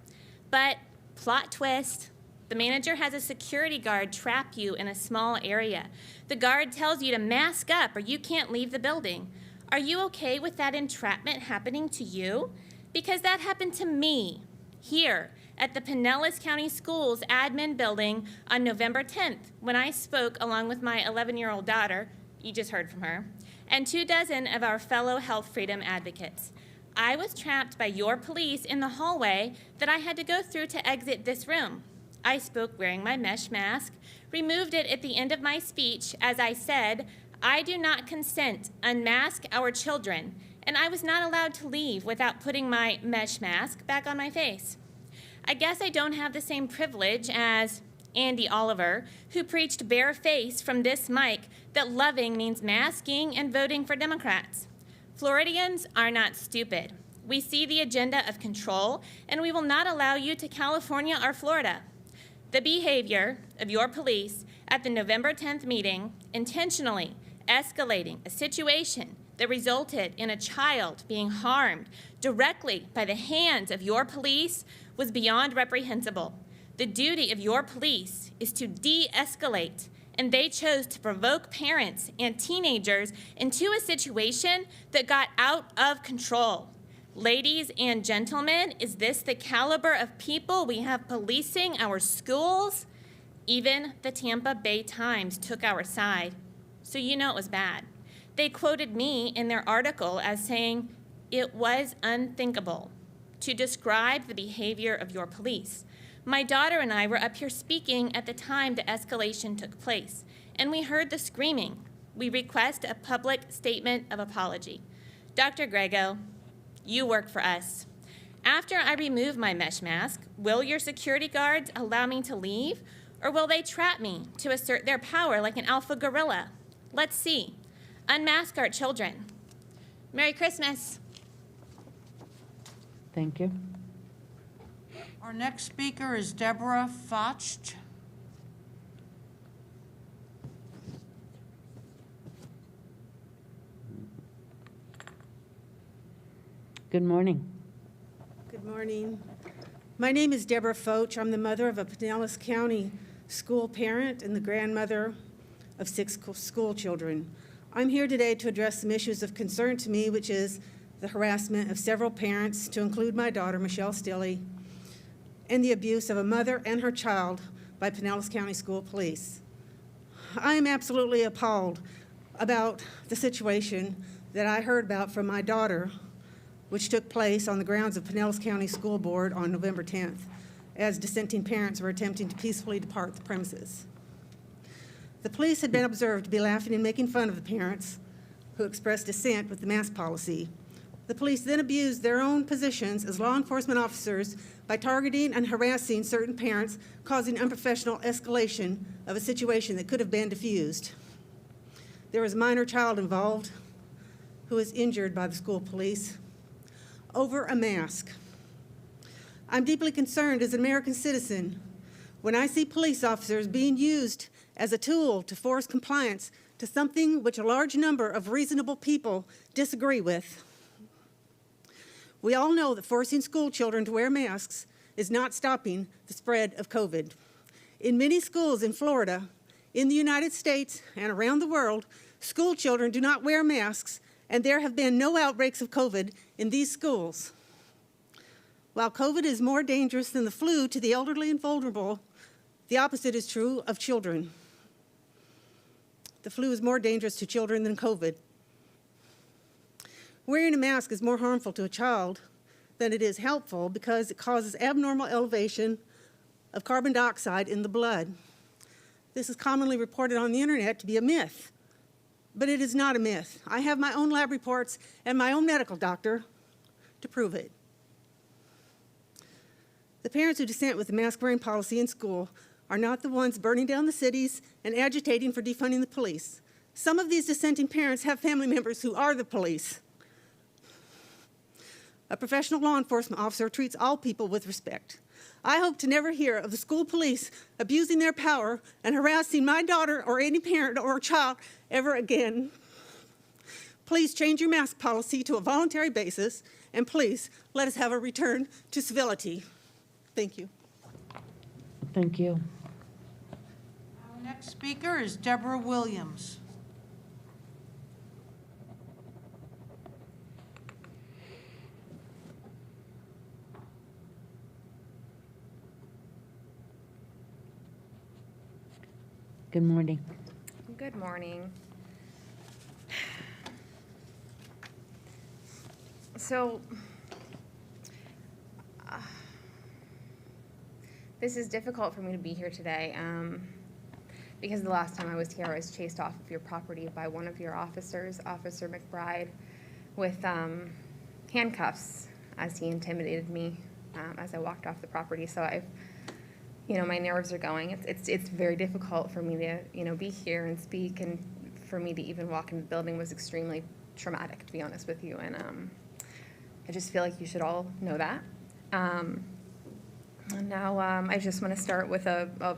But plot twist, the manager has a security guard trap you in a small area. The guard tells you to mask up or you can't leave the building. Are you okay with that entrapment happening to you? Because that happened to me here at the Pinellas County Schools admin building on November 10th when I spoke along with my 11-year-old daughter, you just heard from her, and 24 of our fellow health freedom advocates. I was trapped by your police in the hallway that I had to go through to exit this room. I spoke wearing my mesh mask, removed it at the end of my speech as I said, I do not consent, unmask our children, and I was not allowed to leave without putting my mesh mask back on my face. I guess I don't have the same privilege as Andy Oliver, who preached bare-faced from this mic that loving means masking and voting for Democrats. Floridians are not stupid. We see the agenda of control, and we will not allow you to California or Florida. The behavior of your police at the November 10th meeting, intentionally escalating a situation that resulted in a child being harmed directly by the hands of your police, was beyond reprehensible. The duty of your police is to de-escalate, and they chose to provoke parents and teenagers into a situation that got out of control. Ladies and gentlemen, is this the caliber of people we have policing our schools? Even the Tampa Bay Times took our side, so you know it was bad. They quoted me in their article as saying, it was unthinkable to describe the behavior of your police. My daughter and I were up here speaking at the time the escalation took place, and we heard the screaming. We request a public statement of apology. Dr. Grego, you work for us. After I remove my mesh mask, will your security guards allow me to leave, or will they trap me to assert their power like an alpha gorilla? Let's see. Unmask our children. Merry Christmas. Thank you. Our next speaker is Deborah Focht. Good morning. Good morning. My name is Deborah Foch. I'm the mother of a Pinellas County school parent and the grandmother of 6 school children. I'm here today to address some issues of concern to me, which is the harassment of several parents, to include my daughter, Michelle Stilley, and the abuse of a mother and her child by Pinellas County School Police. I am absolutely appalled about the situation that I heard about from my daughter, which took place on the grounds of Pinellas County School Board on November 10th, as dissenting parents were attempting to peacefully depart the premises. The police had been observed to be laughing and making fun of the parents who expressed dissent with the mask policy. The police then abused their own positions as law enforcement officers by targeting and harassing certain parents, causing unprofessional escalation of a situation that could have been diffused. There was a minor child involved who was injured by the school police over a mask. I'm deeply concerned as an American citizen when I see police officers being used as a tool to force compliance to something which a large number of reasonable people disagree with. We all know that forcing school children to wear masks is not stopping the spread of COVID. In many schools in Florida, in the United States, and around the world, school children do not wear masks, and there have been no outbreaks of COVID in these schools. While COVID is more dangerous than the flu to the elderly and vulnerable, the opposite is true of children. The flu is more dangerous to children than COVID. Wearing a mask is more harmful to a child than it is helpful because it causes abnormal elevation of carbon dioxide in the blood. This is commonly reported on the internet to be a myth, but it is not a myth. I have my own lab reports and my own medical doctor to prove it. The parents who dissent with the mask-wearing policy in school are not the ones burning down the cities and agitating for defunding the police. Some of these dissenting parents have family members who are the police. A professional law enforcement officer treats all people with respect. I hope to never hear of the school police abusing their power and harassing my daughter or any parent or child ever again. Please change your mask policy to a voluntary basis, and please let us have a return to civility. Thank you. Thank you. Our next speaker is Deborah Williams. Good morning. Good morning. So, This is difficult for me to be here today because the last time I was here, I was chased off of your property by one of your officers, Officer McBride, with handcuffs as he intimidated me as I walked off the property. So my nerves are going. It's very difficult for me to, be here and speak, and for me to even walk in the building was extremely traumatic, to be honest with you. And I just feel like you should all know that. And now I just want to start with a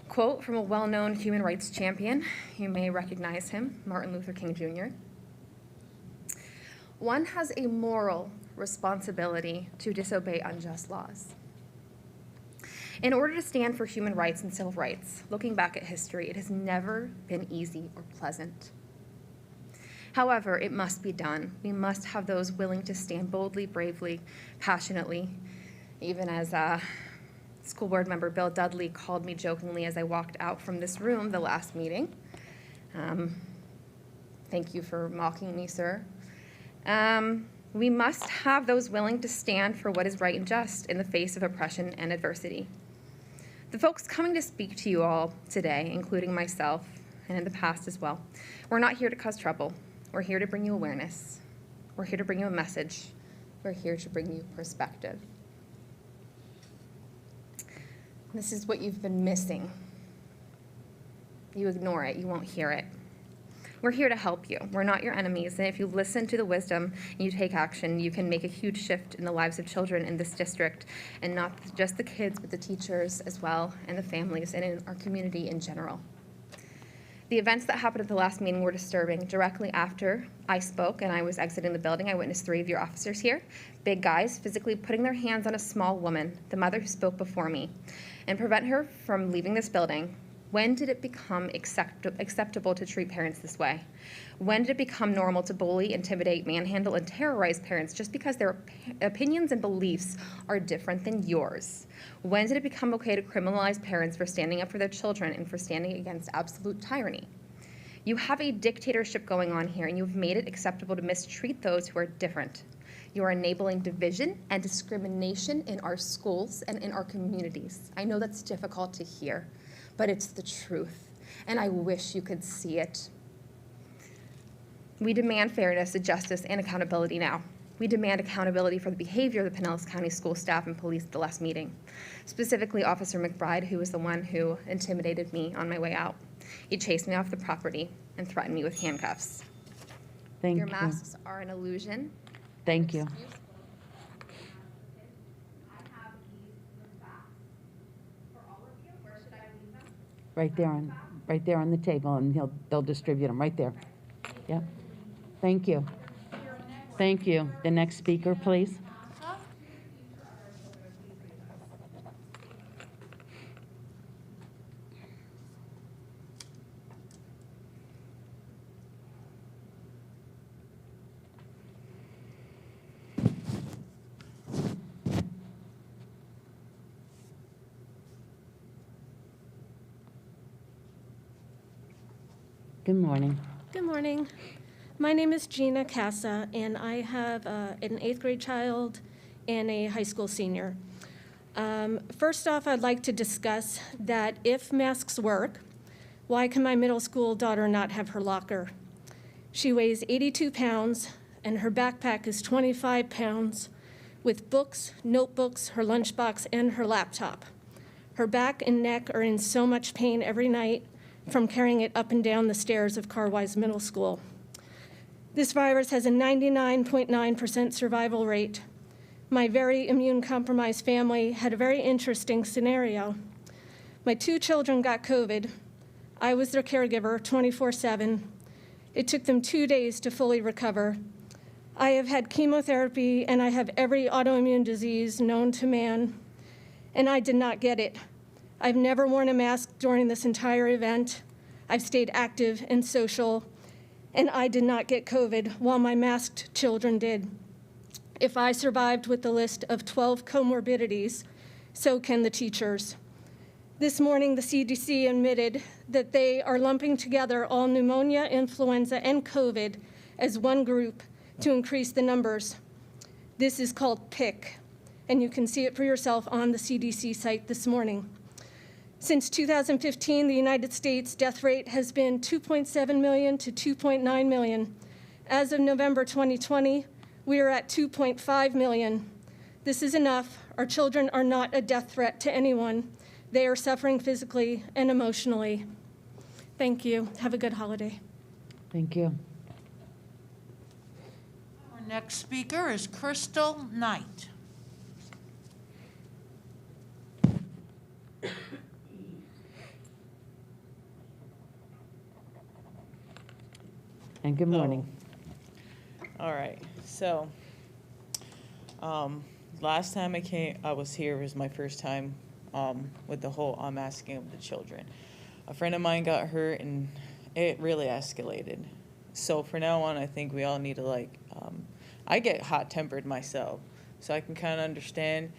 quote from a well-known human rights champion. You may recognize him, Martin Luther King Jr. One has a moral responsibility to disobey unjust laws. In order to stand for human rights and civil rights, looking back at history, it has never been easy or pleasant. However, it must be done. We must have those willing to stand boldly, bravely, passionately, even as School Board Member Bill Dudley called me jokingly as I walked out from this room the last meeting. Thank you for mocking me, sir. We must have those willing to stand for what is right and just in the face of oppression and adversity. The folks coming to speak to you all today, including myself, and in the past as well, we're not here to cause trouble. We're here to bring you awareness. We're here to bring you a message. We're here to bring you perspective. This is what you've been missing. You ignore it. You won't hear it. We're here to help you. We're not your enemies, and if you listen to the wisdom and you take action, you can make a huge shift in the lives of children in this district, and not just the kids, but the teachers as well, and the families, and in our community in general. The events that happened at the last meeting were disturbing. Directly after I spoke and I was exiting the building, I witnessed 3 of your officers here, big guys, physically putting their hands on a small woman, the mother who spoke before me, and prevent her from leaving this building. When did it become acceptable to treat parents this way? When did it become normal to bully, intimidate, manhandle, and terrorize parents just because their opinions and beliefs are different than yours? When did it become okay to criminalize parents for standing up for their children and for standing against absolute tyranny? You have a dictatorship going on here, and you've made it acceptable to mistreat those who are different. You are enabling division and discrimination in our schools and in our communities. I know that's difficult to hear, but it's the truth, and I wish you could see it. We demand fairness, justice, and accountability now. We demand accountability for the behavior of the Pinellas County school staff and police at the last meeting, specifically Officer McBride, who was the one who intimidated me on my way out. He chased me off the property and threatened me with handcuffs. Thank Your you. masks are an illusion. Thank you. Right there on the table, and they'll distribute them right there. Yeah. Thank you. Thank you. The next speaker, please. Good morning. Good morning. My name is Gina Casa, and I have an 8th grade child and a high school senior. First off, I'd like to discuss that if masks work, why can my middle school daughter not have her locker? She weighs 82 pounds, and her backpack is 25 pounds, with books, notebooks, her lunchbox, and her laptop. Her back and neck are in so much pain every night from carrying it up and down the stairs of Carwise Middle School. This virus has a 99.9% survival rate. My very immune-compromised family had a very interesting scenario. My 2 children got COVID. I was their caregiver 24/7. It took them 2 days to fully recover. I have had chemotherapy, and I have every autoimmune disease known to man, and I did not get it. I've never worn a mask during this entire event. I've stayed active and social, and I did not get COVID while my masked children did. If I survived with the list of 12 comorbidities, so can the teachers. This morning, the CDC admitted that they are lumping together all pneumonia, influenza, and COVID as one group to increase the numbers. This is called PIC, and you can see it for yourself on the CDC site this morning. Since 2015, the United States death rate has been 2.7 million to 2.9 million. As of November 2020, we are at 2.5 million. This is enough. Our children are not a death threat to anyone. They are suffering physically and emotionally. Thank you. Have a good holiday. Thank you. Our next speaker is Crystal Knight. And good morning. All right, so, last time I was here was my first time, with the whole unmasking of the children. A friend of mine got hurt and it really escalated. So from now on, I think we all need to I get hot-tempered myself, so I can kind of understand,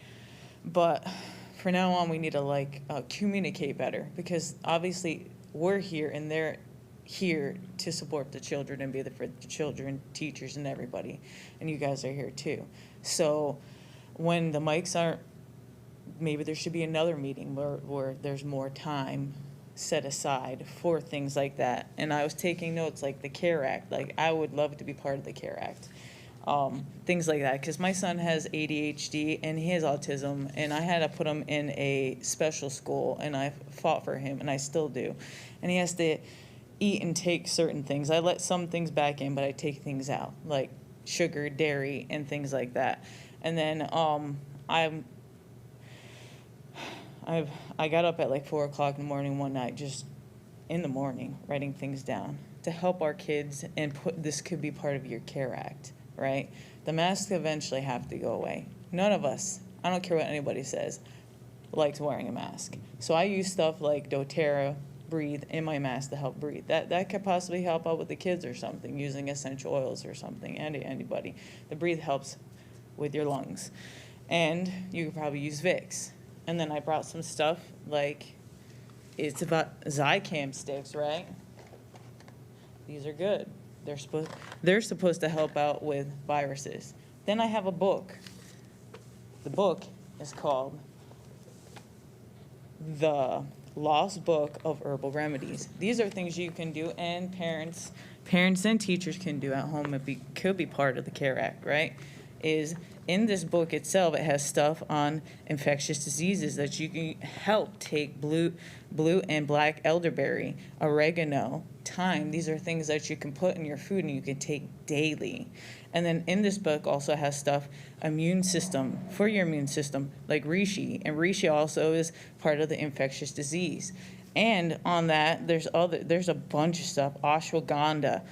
but from now on, we need to communicate better, because obviously we're here and they're here to support the children and be there for the children, teachers, and everybody. And you guys are here too. So when the mics aren't, maybe there should be another meeting where there's more time set aside for things like that. And I was taking notes, like the CARE Act. Like, I would love to be part of the CARE Act. Things like that, because my son has ADHD and he has autism, and I had to put him in a special school, and I fought for him, and I still do. And he has to eat and take certain things. I let some things back in, but I take things out, like sugar, dairy, and things like that. And then I got up at like 4 o'clock in the morning one night, just in the morning, writing things down to help our kids, and this could be part of your CARE Act, right? The masks eventually have to go away. None of us, I don't care what anybody says, likes wearing a mask. So I use stuff like doTERRA, Breathe in my mask to help breathe. That could possibly help out with the kids or something, using essential oils or something, anybody. The Breathe helps with your lungs. And you could probably use Vicks. And then I brought some stuff like, it's about Zicam sticks, right? These are good. They're supposed to help out with viruses. Then I have a book. The book is called The Lost Book of Herbal Remedies. These are things you can do, and parents and teachers can do at home. Could be part of the CARE Act, right? Is in this book itself, it has stuff on infectious diseases that you can help take blue and black elderberry, oregano, thyme. These are things that you can put in your food and you can take daily. And then in this book also has stuff, immune system, for your immune system, like reishi. And reishi also is part of the infectious disease. And on that, there's a bunch of stuff, ashwagandha,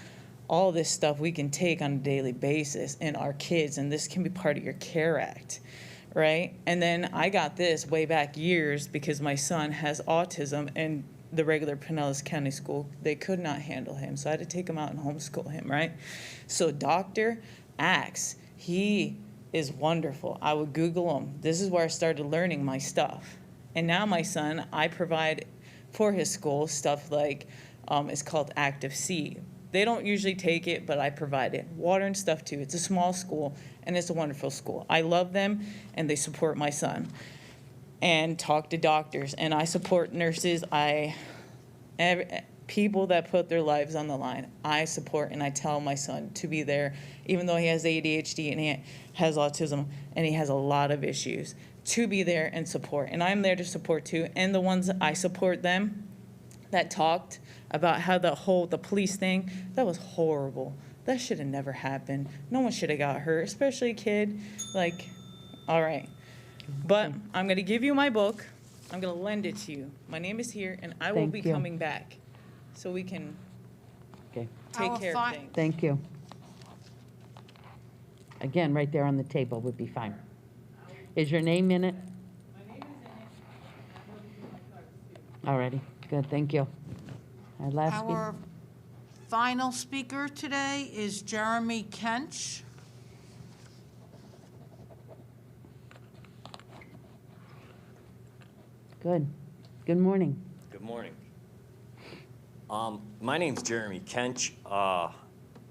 all this stuff we can take on a daily basis in our kids, and this can be part of your CARE Act, right? And then I got this way back years because my son has autism, and the regular Pinellas County School, they could not handle him, so I had to take him out and homeschool him, right? So Dr. Axe, he is wonderful. I would Google him. This is where I started learning my stuff. And now my son, I provide for his school stuff like, it's called Active C. They don't usually take it, but I provide it. Water and stuff too. It's a small school, and it's a wonderful school. I love them, and they support my son. And talk to doctors, and I support nurses. People that put their lives on the line, I support, and I tell my son to be there, even though he has ADHD and he has autism and he has a lot of issues, to be there and support. And I'm there to support too. And the ones I support them that talked about how the police thing, that was horrible. That should have never happened. No one should have got hurt, especially a kid. Like, all right. But I'm going to give you my book. I'm going to lend it to you. My name is here, and I will be coming back so we can take care of things. Thank you. Again, right there on the table would be fine. Is your name in it? My name is in it. All righty. Good. Thank you. Our last speaker. Our final speaker today is Jeremy Kench. Good. Good morning. Good morning. My name's Jeremy Kench.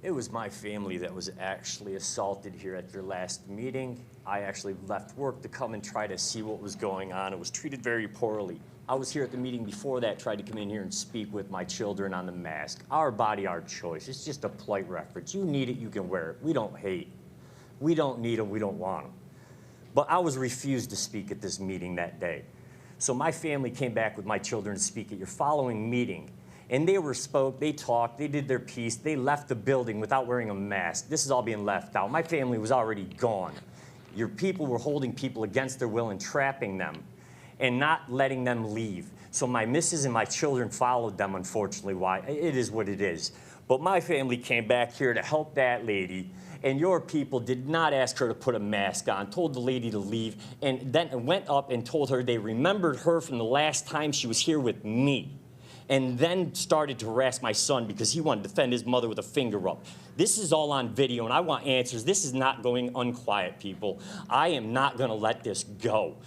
It was my family that was actually assaulted here at your last meeting. I actually left work to come and try to see what was going on. It was treated very poorly. I was here at the meeting before that, tried to come in here and speak with my children on the mask. Our body, our choice. It's just a polite reference. You need it, you can wear it. We don't hate. We don't need them, we don't want them. But I was refused to speak at this meeting that day. So my family came back with my children to speak at your following meeting. And they talked, they did their piece, they left the building without wearing a mask. This is all being left out. My family was already gone. Your people were holding people against their will and trapping them and not letting them leave. So my missus and my children followed them, unfortunately. Why? It is what it is. But my family came back here to help that lady, and your people did not ask her to put a mask on, told the lady to leave, and then went up and told her they remembered her from the last time she was here with me, and then started to harass my son because he wanted to defend his mother with a finger up. This is all on video, and I want answers. This is not going unquiet, people. I am not going to let this go.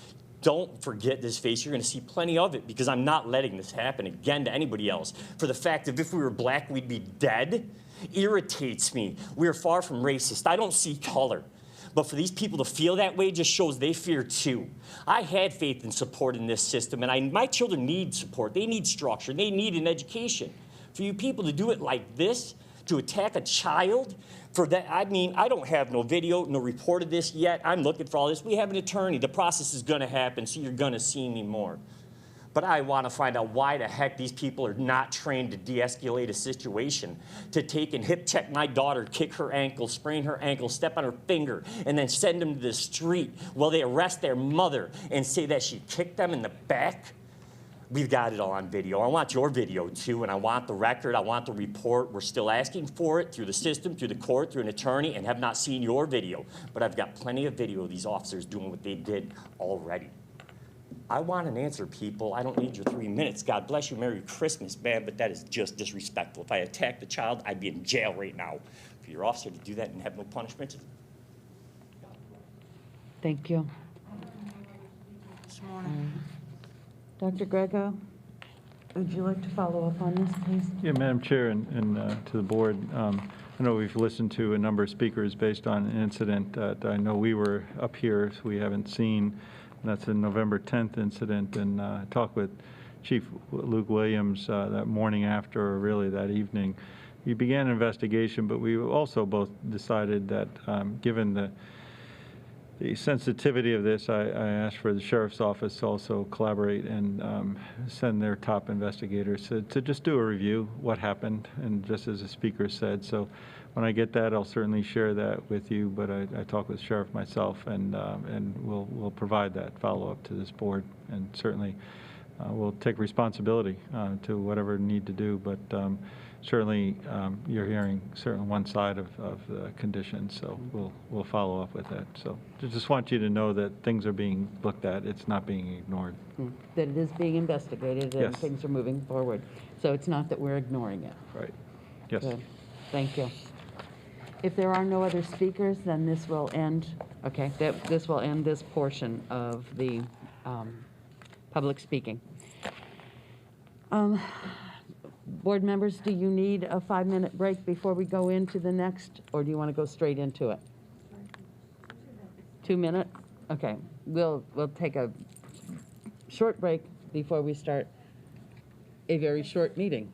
Don't forget this face. You're going to see plenty of it because I'm not letting this happen again to anybody else. For the fact that if we were black, we'd be dead irritates me. We're far from racist. I don't see color. But for these people to feel that way just shows they fear too. I had faith and support in this system, and my children need support. They need structure. They need an education. For you people to do it like this, to attack a child, for that, I mean, I don't have no video, no report of this yet. I'm looking for all this. We have an attorney. The process is going to happen, so you're going to see me more. But I want to find out why the heck these people are not trained to de-escalate a situation, to take and hip check my daughter, kick her ankle, sprain her ankle, step on her finger, and then send them to the street while they arrest their mother and say that she kicked them in the back. We've got it all on video. I want your video too, and I want the record, I want the report. We're still asking for it through the system, through the court, through an attorney, and have not seen your video. But I've got plenty of video of these officers doing what they did already. I want an answer, people. I don't need your 3 minutes. God bless you. Merry Christmas, man, but that is just disrespectful. If I attacked a child, I'd be in jail right now. For your officer to do that and have no punishment. Thank you. This morning. Dr. Grego, would you like to follow up on this, please? Yeah, Madam Chair and to the board, I know we've listened to a number of speakers based on an incident that I know we were up here, so we haven't seen. And that's a November 10th incident, and I talked with Chief Luke Williams that morning after, or really that evening. We began an investigation, but we also both decided that given the sensitivity of this, I asked for the Sheriff's Office to also collaborate and send their top investigators to just do a review, what happened, and just as the speaker said. So when I get that, I'll certainly share that with you, but I talked with the Sheriff myself, and we'll provide that follow-up to this board, and certainly we'll take responsibility to whatever need to do, but certainly you're hearing certainly one side of the conditions, so we'll follow up with that. So just want you to know that things are being looked at. It's not being ignored. That it is being investigated and Yes. things are moving forward. So it's not that we're ignoring it. Right. Yes. Good. Thank you. If there are no other speakers, then this will end. Okay, this will end this portion of the public speaking. Board members, do you need a 5-minute break before we go into the next, or do you want to go straight into it? 2 minutes? Okay, we'll take a short break before we start a very short meeting.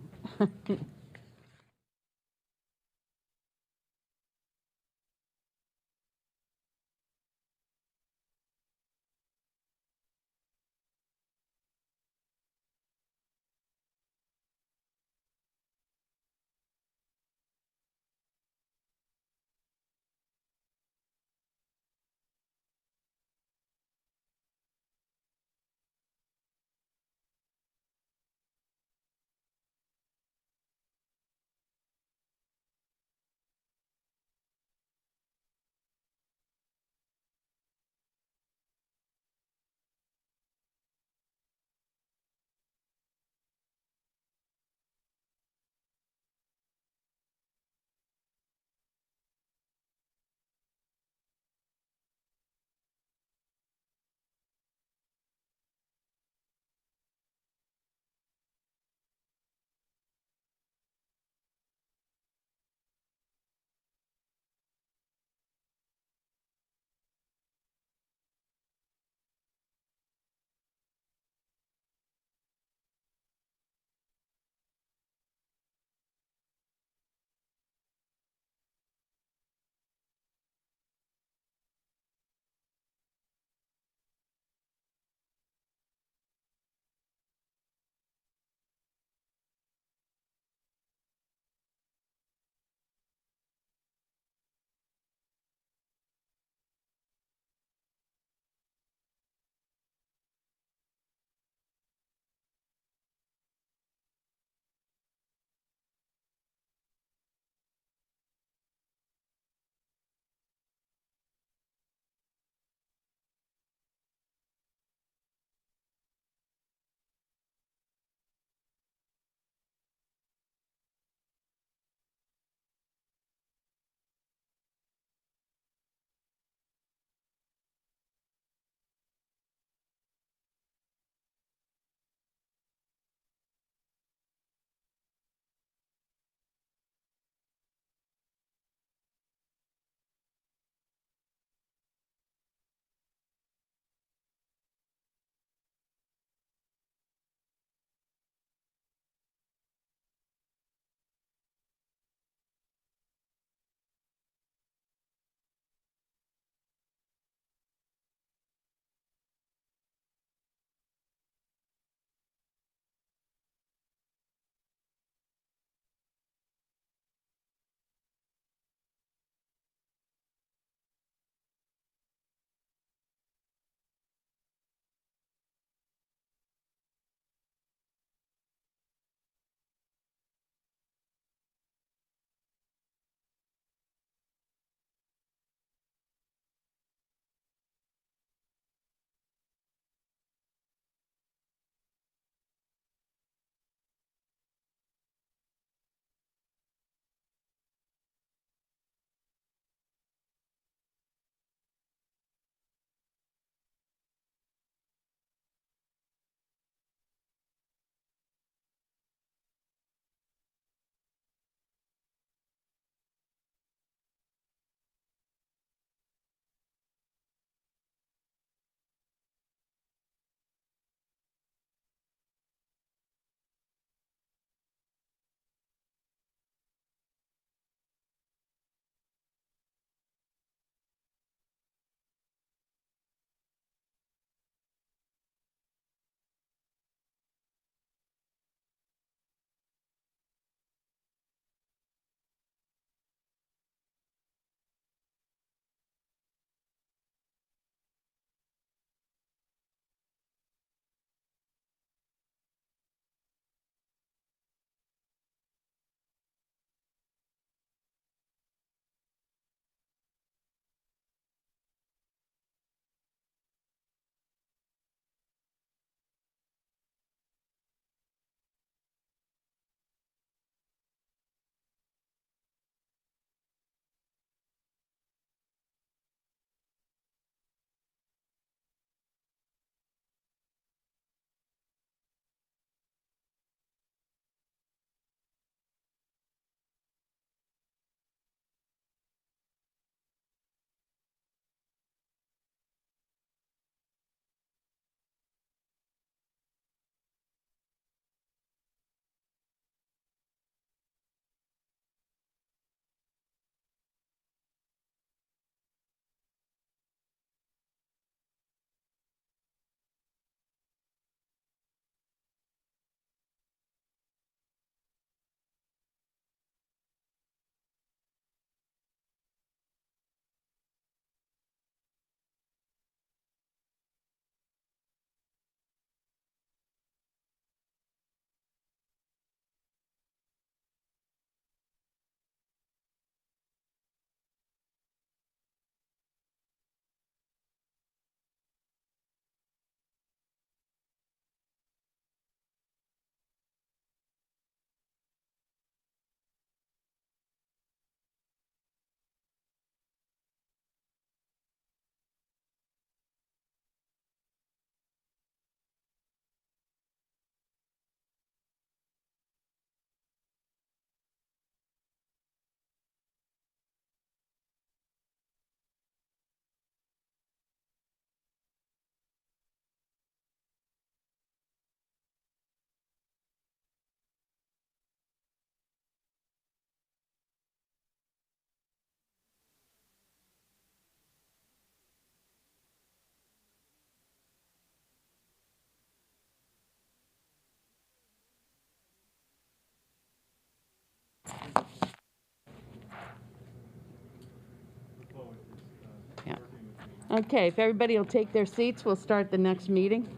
Okay, if everybody will take their seats, we'll start the next meeting.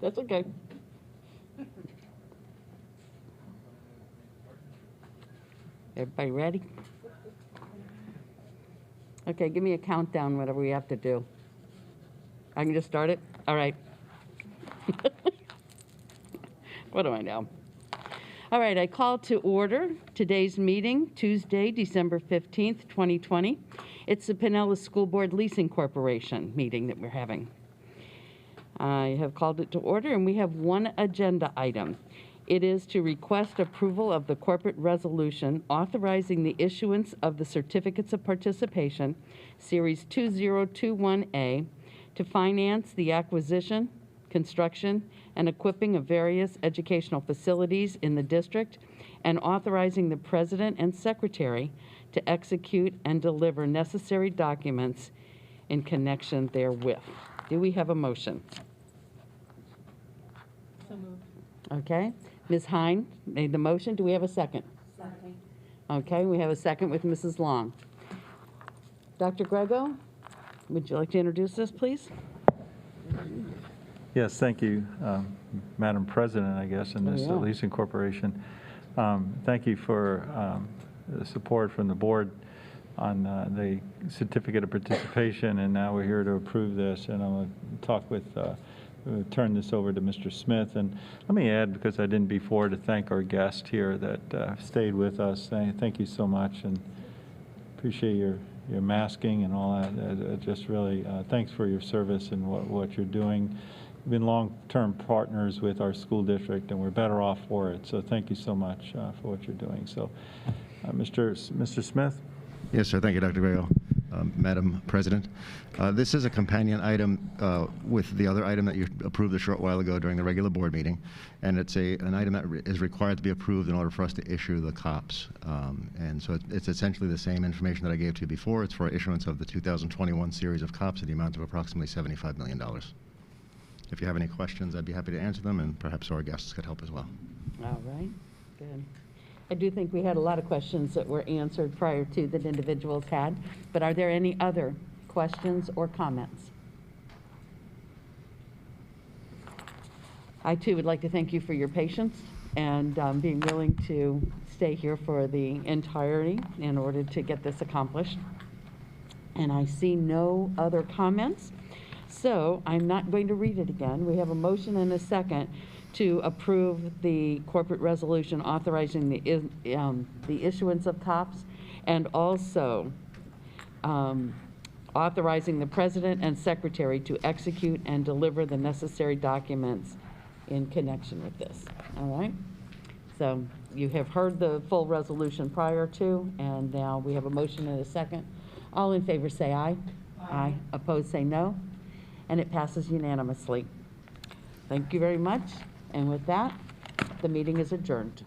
That's okay. Everybody ready? Okay, give me a countdown, whatever we have to do. I can just start it? All right. What do I know? All right, I call to order today's meeting, Tuesday, December 15th, 2020. It's the Pinellas School Board Leasing Corporation meeting that we're having. I have called it to order, and we have one agenda item. It is to request approval of the corporate resolution authorizing the issuance of the Certificates of Participation, Series 2021A, to finance the acquisition, construction, and equipping of various educational facilities in the district, and authorizing the president and secretary to execute and deliver necessary documents in connection therewith. Do we have a motion? So moved. Okay. Ms. Hine made the motion. Do we have a second? Second. Okay, we have a second with Mrs. Long. Dr. Grego, would you like to introduce this, please? Yes, thank you, Madam President, I guess, in this Leasing Corporation. Thank you for the support from the board on the certificate of participation, and now we're here to approve this. And I'm going to talk with, turn this over to Mr. Smith. And let me add, because I didn't before, to thank our guest here that stayed with us. Thank you so much, and appreciate your masking and all that. Just really, thanks for your service and what you're doing. We've been long-term partners with our school district, and we're better off for it. So thank you so much for what you're doing. So, Mr. Smith? Yes, sir. Thank you, Dr. Grego. Madam President, this is a companion item with the other item that you approved a short while ago during the regular board meeting, and it's an item that is required to be approved in order for us to issue the COPS. And so it's essentially the same information that I gave to you before. It's for issuance of the 2021 series of COPS at the amount of approximately $75 million. If you have any questions, I'd be happy to answer them, and perhaps our guests could help as well. All right, good. I do think we had a lot of questions that were answered prior to that individuals had, but are there any other questions or comments? I too would like to thank you for your patience and being willing to stay here for the entirety in order to get this accomplished. And I see no other comments, so I'm not going to read it again. We have a motion and a second to approve the corporate resolution authorizing the issuance of COPS, and also authorizing the president and secretary to execute and deliver the necessary documents in connection with this. All right? So you have heard the full resolution prior to, and now we have a motion and a second. All in favor say aye. Aye. Opposed say no. And it passes unanimously. Thank you very much. And with that, the meeting is adjourned.